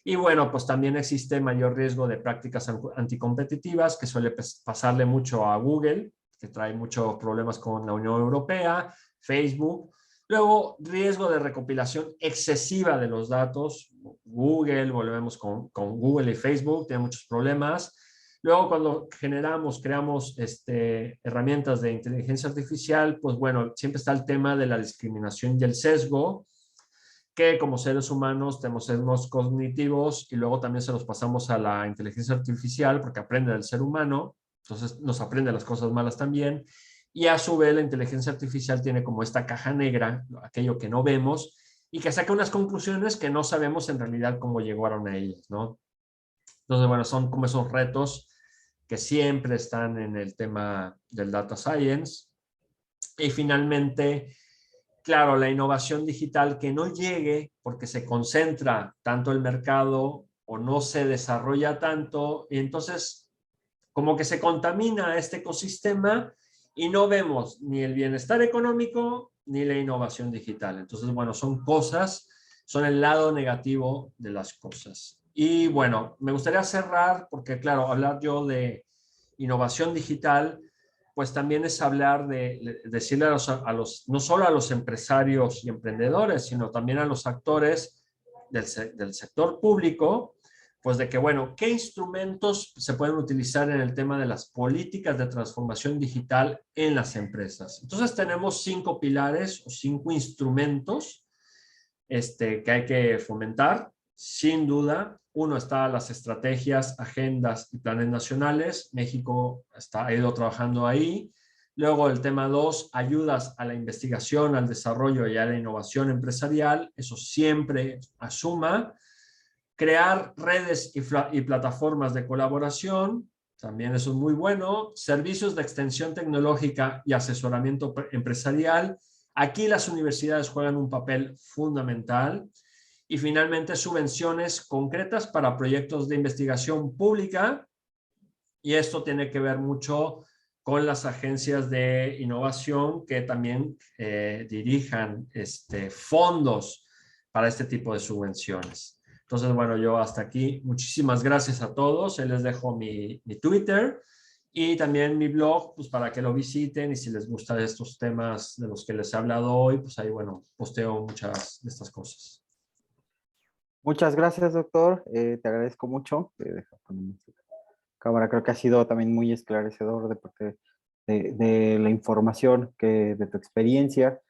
Y bueno, pues también existe mayor riesgo de prácticas anticompetitivas, que suele pasarle mucho a Google, que trae muchos problemas con la Unión Europea, Facebook. Luego, riesgo de recopilación excesiva de los datos. Google, volvemos con Google y Facebook, tiene muchos problemas. Luego, cuando creamos herramientas de inteligencia artificial, pues bueno, siempre está el tema de la discriminación y el sesgo, que como seres humanos tenemos sesgos cognitivos y luego también se los pasamos a la inteligencia artificial porque aprende del ser humano, entonces nos aprende las cosas malas también. Y a su vez la inteligencia artificial tiene como esta caja negra, aquello que no vemos, y que saca unas conclusiones que no sabemos en realidad cómo llegaron a ellas, ¿no? Entonces, bueno, son como esos retos que siempre están en el tema del data science. Y finalmente, claro, la innovación digital que no llegue porque se concentra tanto el mercado o no se desarrolla tanto, y entonces como que se contamina este ecosistema y no vemos ni el bienestar económico ni la innovación digital. Entonces, bueno, son el lado negativo de las cosas. Y bueno, me gustaría cerrar porque, claro, hablar yo de innovación digital, pues también es hablar de decirle no solo a los empresarios y emprendedores, sino también a los actores del sector público, pues de que, bueno, ¿qué instrumentos se pueden utilizar en el tema de las políticas de transformación digital en las empresas? Entonces tenemos 5 pilares o 5 instrumentos que hay que fomentar. Sin duda, uno está las estrategias, agendas y planes nacionales. México ha ido trabajando ahí. Luego el tema 2, ayudas a la investigación, al desarrollo y a la innovación empresarial. Eso siempre asuma. Crear redes y plataformas de colaboración. También eso es muy bueno. Servicios de extensión tecnológica y asesoramiento empresarial. Aquí las universidades juegan un papel fundamental. Y finalmente, subvenciones concretas para proyectos de investigación pública. Y esto tiene que ver mucho con las agencias de innovación que también dirijan fondos para este tipo de subvenciones. Entonces, bueno, yo hasta aquí. Muchísimas gracias a todos. Ahí les dejo mi Twitter y también mi blog, pues para que lo visiten, y si les gustan estos temas de los que les he hablado hoy, pues ahí, bueno, posteo muchas de estas cosas. Muchas gracias, doctor. Te agradezco mucho. Deja poner cámara. Creo que ha sido también muy esclarecedor de parte de la información de tu experiencia,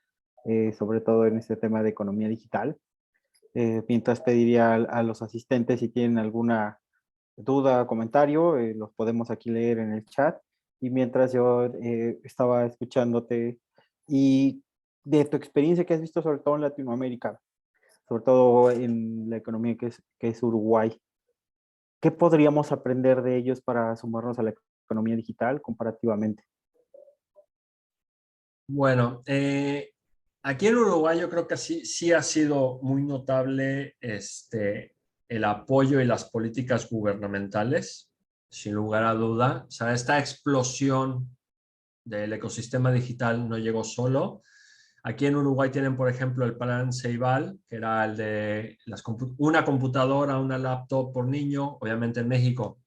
sobre todo en este tema de economía digital. Mientras pediría a los asistentes si tienen alguna duda o comentario, los podemos aquí leer en el chat. Y mientras yo estaba escuchándote y de tu experiencia que has visto sobre todo en Latinoamérica, sobre todo en la economía que es Uruguay, ¿qué podríamos aprender de ellos para sumarnos a la economía digital comparativamente? Bueno, aquí en Uruguay yo creo que sí ha sido muy notable el apoyo y las políticas gubernamentales, sin lugar a duda. O sea, esta explosión del ecosistema digital no llegó solo. Aquí en Uruguay tienen, por ejemplo, el plan Ceibal, que era el de una computadora, una laptop por niño. Obviamente en México,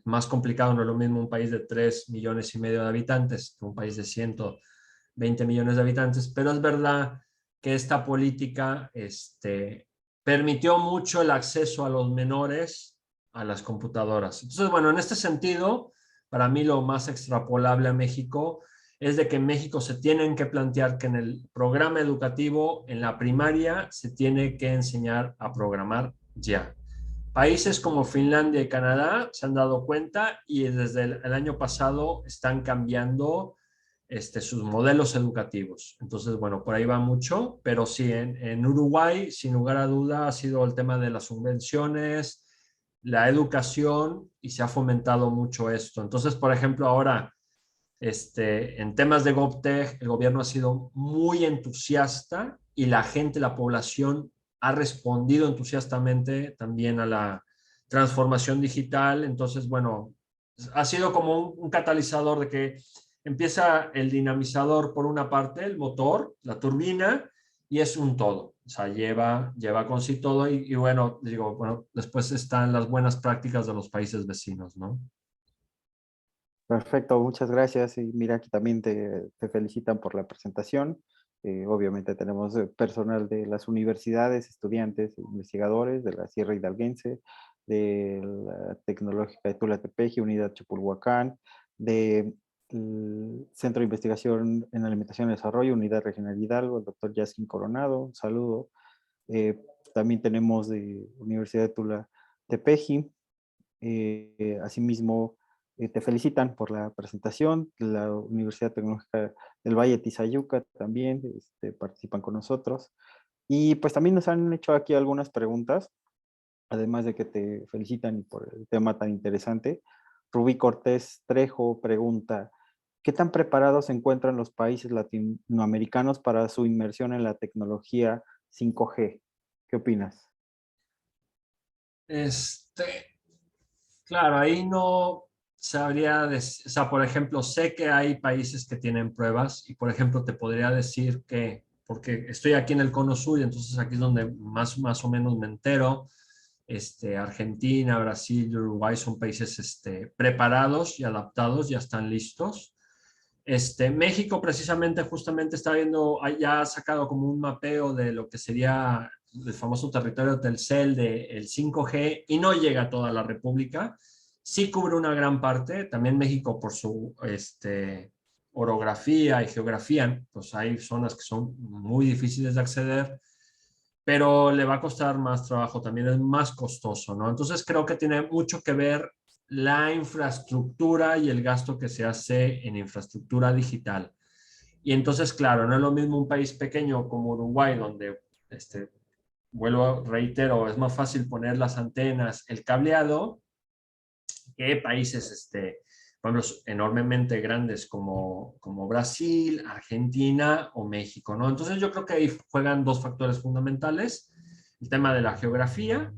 más complicado, no es lo mismo un país de 3,5 millones de habitantes que un país de 120 millones de habitantes, pero es verdad que esta política permitió mucho el acceso a los menores a las computadoras. Entonces, bueno, en este sentido, para mí lo más extrapolable a México es de que en México se tienen que plantear que en el programa educativo, en la primaria, se tiene que enseñar a programar ya. Países como Finlandia y Canadá se han dado cuenta y desde el año pasado están cambiando sus modelos educativos. Entonces, bueno, por ahí va mucho, pero sí, en Uruguay, sin lugar a duda, ha sido el tema de las subvenciones, la educación, y se ha fomentado mucho esto. Entonces, por ejemplo, ahora, en temas de GovTech, el gobierno ha sido muy entusiasta y la gente, la población, ha respondido entusiastamente también a la transformación digital. Entonces, bueno, ha sido como un catalizador de que empieza el dinamizador por una parte, el motor, la turbina, y es un todo. O sea, lleva con sí todo y bueno, digo, bueno, después están las buenas prácticas de los países vecinos, ¿no? Perfecto, muchas gracias. Y mira, aquí también te felicitan por la presentación. Obviamente tenemos personal de las universidades, estudiantes, investigadores de la Sierra Hidalguense, de la Tecnológica de Tula-Tepeji, Unidad Chapulhuacán, del Centro de Investigación en Alimentación y Desarrollo, Unidad Regional Hidalgo, el doctor Yaskin Coronado, un saludo. Eh, También tenemos de Universidad de Tula-Tepeji. Asimismo, te felicitan por la presentación. La Universidad Tecnológica del Valle de Tizayuca también participan con nosotros. Y pues también nos han hecho aquí algunas preguntas, además de que te felicitan y por el tema tan interesante. Rubí Cortés Trejo pregunta, ¿qué tan preparados se encuentran los países latinoamericanos para su inmersión en la tecnología 5G? ¿Qué opinas? Claro, ahí no sabría decir, o sea, por ejemplo, sé que hay países que tienen pruebas y, por ejemplo, te podría decir que, porque estoy aquí en el Cono Sur y entonces aquí es donde más o menos me entero, Argentina, Brasil, Uruguay son países preparados y adaptados, ya están listos. México precisamente justamente está viendo, ya ha sacado como un mapeo de lo que sería el famoso territorio Telcel del 5G y no llega a toda la República. Sí cubre una gran parte, también México por su orografía y geografía, pues hay zonas que son muy difíciles de acceder, pero le va a costar más trabajo, también es más costoso, ¿no? Entonces creo que tiene mucho que ver la infraestructura y el gasto que se hace en infraestructura digital. Y entonces, claro, no es lo mismo un país pequeño como Uruguay, donde, vuelvo, reitero, es más fácil poner las antenas, el cableado, que países, por ejemplo, enormemente grandes como Brasil, Argentina o México, ¿no? Entonces yo creo que ahí juegan dos factores fundamentales, el tema de la geografía,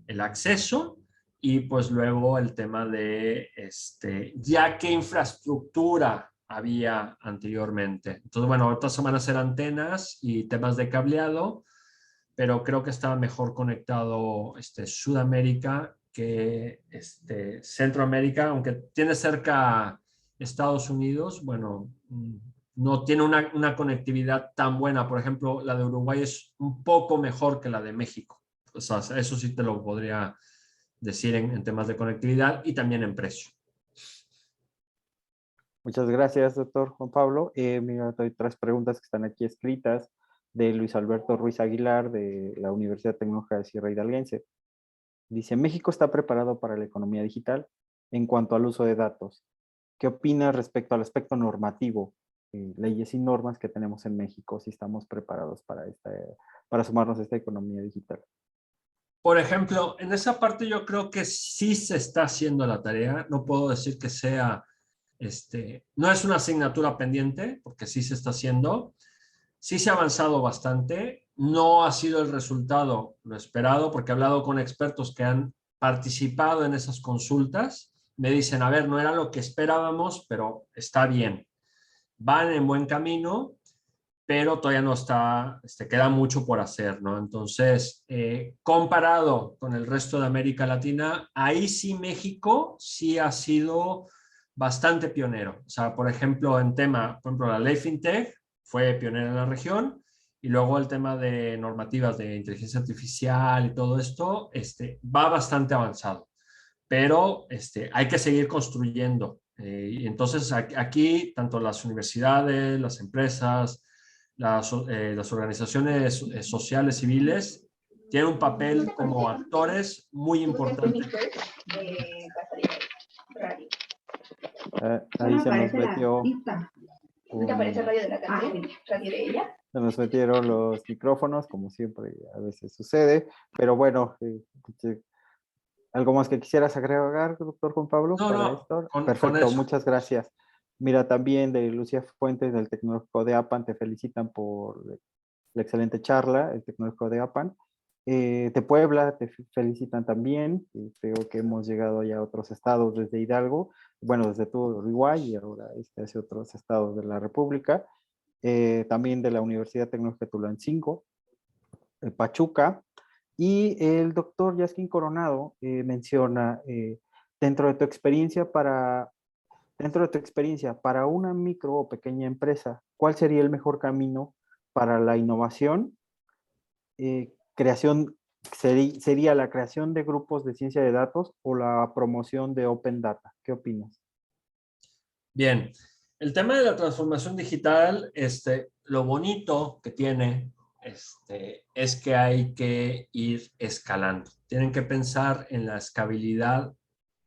el acceso y pues luego el tema de, ya qué infraestructura había anteriormente. Entonces, bueno, otras van a ser antenas y temas de cableado, pero creo que estaba mejor conectado Sudamérica que Centroamérica, aunque tiene cerca Estados Unidos, bueno, no tiene una conectividad tan buena. Por ejemplo, la de Uruguay es un poco mejor que la de México. O sea, eso sí te lo podría decir en temas de conectividad y también en precio. Muchas gracias, doctor Juan Pablo. Mira, hay 3 preguntas que están aquí escritas de Luis Alberto Ruiz Aguilar de la Universidad Tecnológica de Sierra Hidalguense. Dice, ¿México está preparado para la economía digital en cuanto al uso de datos? ¿Qué opinas respecto al aspecto normativo, leyes y normas que tenemos en México, si estamos preparados para sumarnos a esta economía digital? Por ejemplo, en esa parte yo creo que sí se está haciendo la tarea. No puedo decir que sea, no es una asignatura pendiente, porque sí se está haciendo. Sí se ha avanzado bastante. No ha sido el resultado lo esperado, porque he hablado con expertos que han participado en esas consultas. Me dicen, a ver, no era lo que esperábamos, pero está bien. Van en buen camino, pero todavía no está, queda mucho por hacer, ¿no? Entonces, comparado con el resto de América Latina, ahí sí México sí ha sido bastante pionero. O sea, por ejemplo, por ejemplo, la ley FinTech fue pionera en la región y luego el tema de normativas de inteligencia artificial y todo esto, va bastante avanzado, pero hay que seguir construyendo. Y entonces aquí, tanto las universidades, las empresas, las organizaciones sociales civiles tienen un papel como actores muy importante. Ahí se nos metió ¿No te aparece Radio de la Candelaria? ¿Radio de ella? Se nos metieron los micrófonos, como siempre a veces sucede, pero bueno, ¿algo más que quisieras agregar, doctor Juan Pablo, No, para no, esto? con Perfecto, eso. muchas gracias. Mira, también de Lucía Fuentes del Tecnológico de APAN te felicitan por la excelente charla, el Tecnológico de APAN. De Puebla te felicitan también, y creo que hemos llegado ya a otros estados desde Hidalgo, bueno, desde todo Uruguay y ahora hacia otros estados de la República. También de la Universidad Tecnológica de Tulancingo, Pachuca, y el doctor Yaskin Coronado menciona, dentro de tu experiencia para una micro o pequeña empresa, ¿cuál sería el mejor camino para la innovación? ¿Sería la creación de grupos de ciencia de datos o la promoción de Open Data? ¿Qué opinas? Bien, el tema de la transformación digital, lo bonito que tiene es que hay que ir escalando. Tienen que pensar en la escalabilidad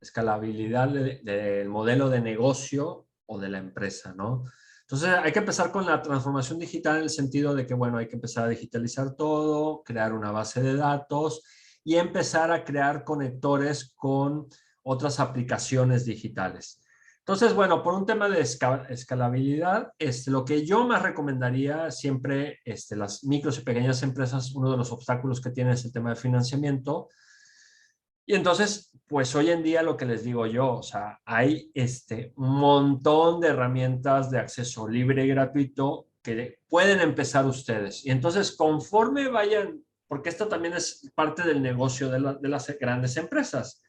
del modelo de negocio o de la empresa, ¿no? Entonces hay que empezar con la transformación digital en el sentido de que, bueno, hay que empezar a digitalizar todo, crear una base de datos y empezar a crear conectores con otras aplicaciones digitales. Entonces, bueno, por un tema de escalabilidad, lo que yo más recomendaría siempre, las micros y pequeñas empresas, uno de los obstáculos que tienen es el tema de financiamiento. Y entonces, pues hoy en día lo que les digo yo, o sea, hay un montón de herramientas de acceso libre y gratuito que pueden empezar ustedes. Y entonces, conforme vayan, porque esto también es parte del negocio de las grandes empresas,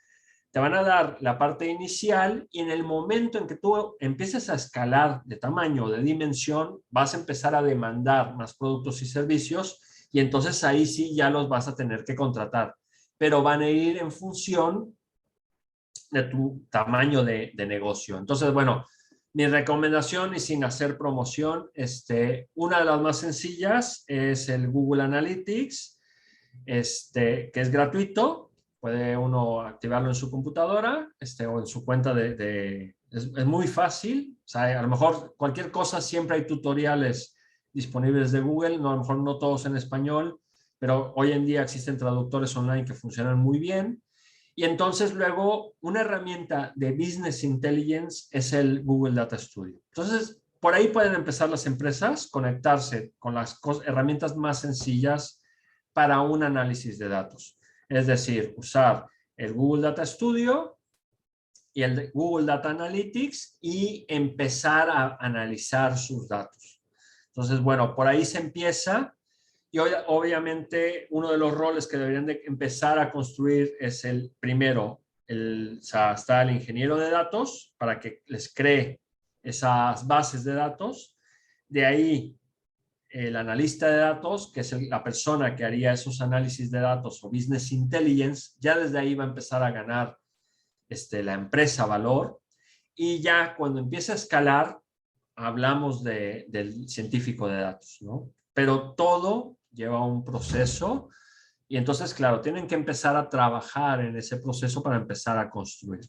te van a dar la parte inicial y en el momento en que tú empieces a escalar de tamaño o de dimensión, vas a empezar a demandar más productos y servicios y entonces ahí sí ya los vas a tener que contratar, pero van a ir en función de tu tamaño de negocio. Entonces, bueno, mi recomendación y sin hacer promoción, una de las más sencillas es el Google Analytics, que es gratuito. Puede uno activarlo en su computadora o en su cuenta es muy fácil. O sea, a lo mejor cualquier cosa, siempre hay tutoriales disponibles de Google, no, a lo mejor no todos en español, pero hoy en día existen traductores online que funcionan muy bien. Y entonces luego una herramienta de Business Intelligence es el Google Data Studio. Entonces, por ahí pueden empezar las empresas, conectarse con las herramientas más sencillas para un análisis de datos. Es decir, usar el Google Data Studio y el Google Data Analytics y empezar a analizar sus datos. Entonces, bueno, por ahí se empieza y obviamente uno de los roles que deberían de empezar a construir es el primero, o sea, está el ingeniero de datos para que les cree esas bases de datos. De ahí el analista de datos, que es la persona que haría esos análisis de datos o business intelligence, ya desde ahí va a empezar a ganar la empresa valor. Y ya cuando empieza a escalar, hablamos del científico de datos, ¿no? Pero todo lleva un proceso y entonces, claro, tienen que empezar a trabajar en ese proceso para empezar a construir.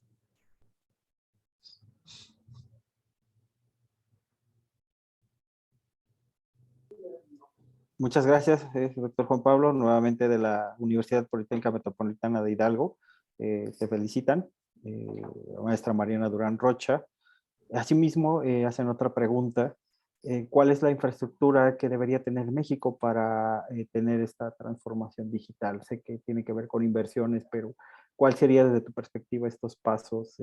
Muchas gracias, doctor Juan Pablo, nuevamente de la Universidad Politécnica Metropolitana de Hidalgo. Te felicitan, la maestra Mariana Durán Rocha. Asimismo, hacen otra pregunta. ¿Cuál es la infraestructura que debería tener México para tener esta transformación digital? Sé que tiene que ver con inversiones, pero ¿cuál sería desde tu perspectiva estos pasos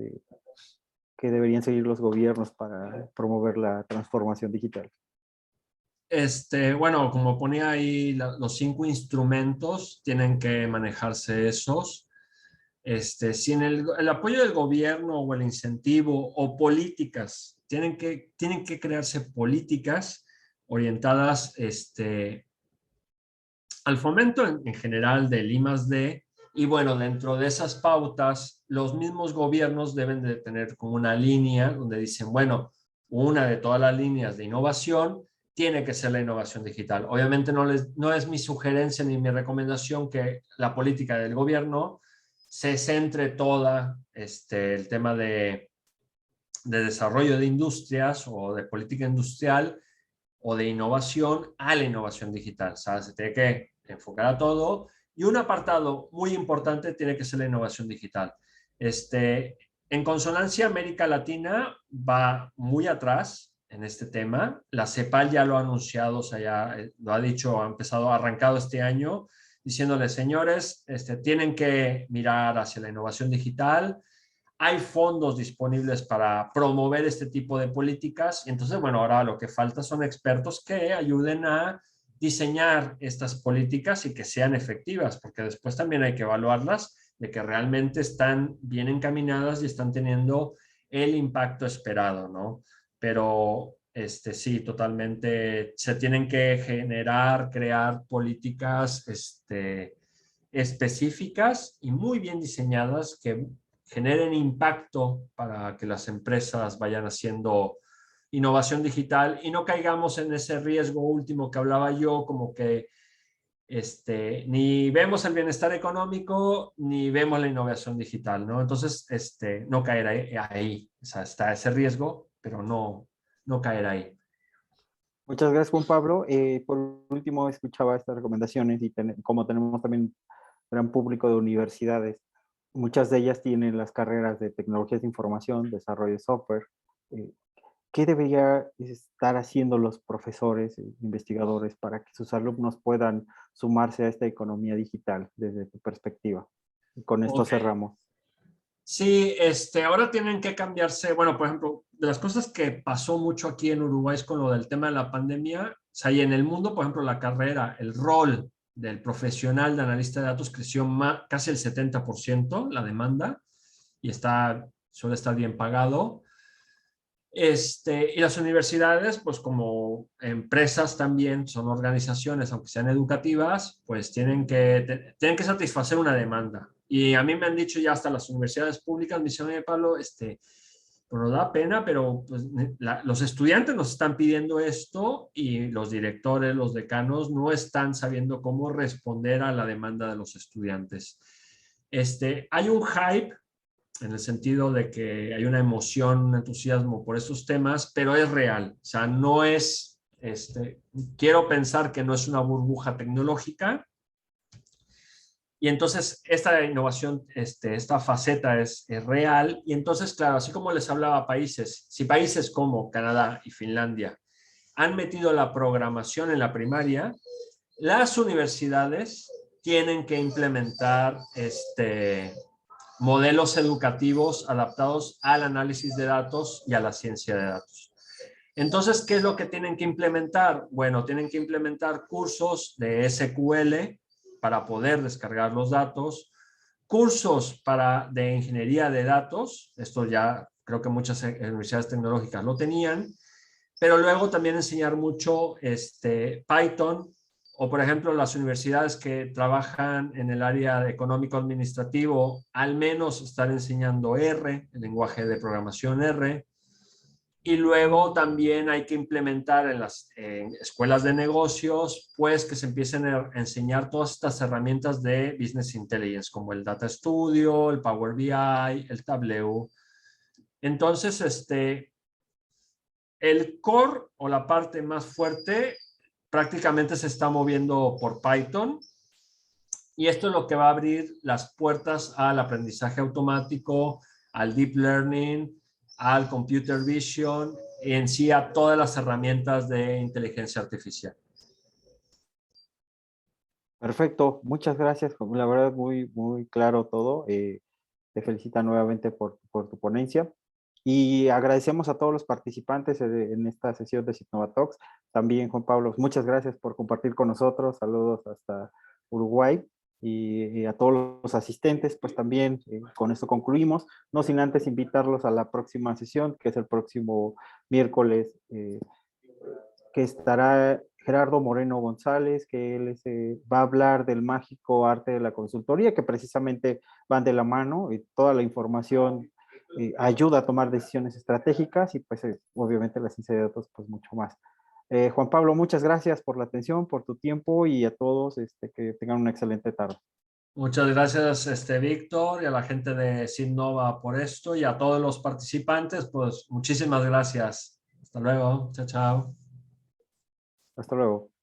que deberían seguir los gobiernos para promover la transformación digital? Bueno, como ponía ahí, los 5 instrumentos tienen que manejarse esos. Sin el apoyo del gobierno o el incentivo o políticas, tienen que crearse políticas orientadas al fomento en general del I+D. Y bueno, dentro de esas pautas, los mismos gobiernos deben de tener como una línea donde dicen, bueno, una de todas las líneas de innovación tiene que ser la innovación digital. Obviamente no es mi sugerencia ni mi recomendación que la política del gobierno se centre toda el tema de de desarrollo de industrias o de política industrial o de innovación a la innovación digital. O sea, se tiene que enfocar a todo y un apartado muy importante tiene que ser la innovación digital. En consonancia, América Latina va muy atrás en este tema. La CEPAL ya lo ha anunciado, o sea, ya lo ha dicho, ha empezado, ha arrancado este año, diciéndole, señores, tienen que mirar hacia la innovación digital. Hay fondos disponibles para promover este tipo de políticas. Y entonces, bueno, ahora lo que falta son expertos que ayuden a diseñar estas políticas y que sean efectivas, porque después también hay que evaluarlas de que realmente están bien encaminadas y están teniendo el impacto esperado, ¿no? Pero sí, totalmente se tienen que generar, crear políticas específicas y muy bien diseñadas que generen impacto para que las empresas vayan haciendo innovación digital y no caigamos en ese riesgo último que hablaba yo, como que ni vemos el bienestar económico ni vemos la innovación digital, ¿no? Entonces, no caer ahí. O sea, está ese riesgo, pero no caer ahí. Muchas gracias, Juan Pablo. Por último, escuchaba estas recomendaciones y como tenemos también gran público de universidades, muchas de ellas tienen las carreras de tecnologías de información, desarrollo de software. eh, ¿Qué debería estar haciendo los profesores, investigadores, para que sus alumnos puedan sumarse a esta economía digital desde tu perspectiva? Y con esto Ok. cerramos. Sí, ahora tienen que cambiarse, bueno, por ejemplo, de las cosas que pasó mucho aquí en Uruguay es con lo del tema de la pandemia, o sea, y en el mundo, por ejemplo, la carrera, el rol del profesional de analista de datos creció casi el 70%, la demanda, y suele estar bien pagado. Y las universidades, pues como empresas también, son organizaciones, aunque sean educativas, pues tienen que satisfacer una demanda. Y a mí me han dicho ya hasta las universidades públicas, me dicen, oye, Pablo, pues nos da pena, pero pues, los estudiantes nos están pidiendo esto y los directores, los decanos no están sabiendo cómo responder a la demanda de los estudiantes. Hay un hype en el sentido de que hay una emoción, un entusiasmo por estos temas, pero es real. O sea, no es, quiero pensar que no es una burbuja tecnológica. Y entonces esta innovación, esta faceta es real. Y entonces, claro, así como les hablaba a países, si países como Canadá y Finlandia han metido la programación en la primaria, las universidades tienen que implementar modelos educativos adaptados al análisis de datos y a la ciencia de datos. Entonces, ¿qué es lo que tienen que implementar? Bueno, tienen que implementar cursos de SQL para poder descargar los datos, cursos de ingeniería de datos, esto ya creo que muchas universidades tecnológicas lo tenían, pero luego también enseñar mucho Python, o por ejemplo las universidades que trabajan en el área económico-administrativo, al menos estar enseñando R, el lenguaje de programación R, y luego también hay que implementar en las escuelas de negocios, pues que se empiecen a enseñar todas estas herramientas de Business Intelligence, como el Data Studio, el Power BI, el Tableau. Entonces, el core o la parte más fuerte prácticamente se está moviendo por Python y esto es lo que va a abrir las puertas al aprendizaje automático, al deep learning, al computer vision y en sí a todas las herramientas de inteligencia artificial. Perfecto, muchas gracias. La verdad, muy, muy claro todo. Te felicito nuevamente por tu ponencia. Y agradecemos a todos los participantes en esta sesión de Citnova Talks. También, Juan Pablo, muchas gracias por compartir con nosotros. Saludos hasta Uruguay. Y a todos los asistentes, pues también con esto concluimos. No sin antes invitarlos a la próxima sesión, que es el próximo miércoles, que estará Gerardo Moreno González, que él va a hablar del mágico arte de la consultoría, que precisamente van de la mano y toda la información ayuda a tomar decisiones estratégicas y pues obviamente la ciencia de datos pues mucho más. Juan Pablo, muchas gracias por la atención, por tu tiempo y a todos que tengan una excelente tarde. Muchas gracias, Víctor, y a la gente de Sitnova por esto, y a todos los participantes, pues muchísimas gracias. Hasta luego. Chao, chao. Hasta luego.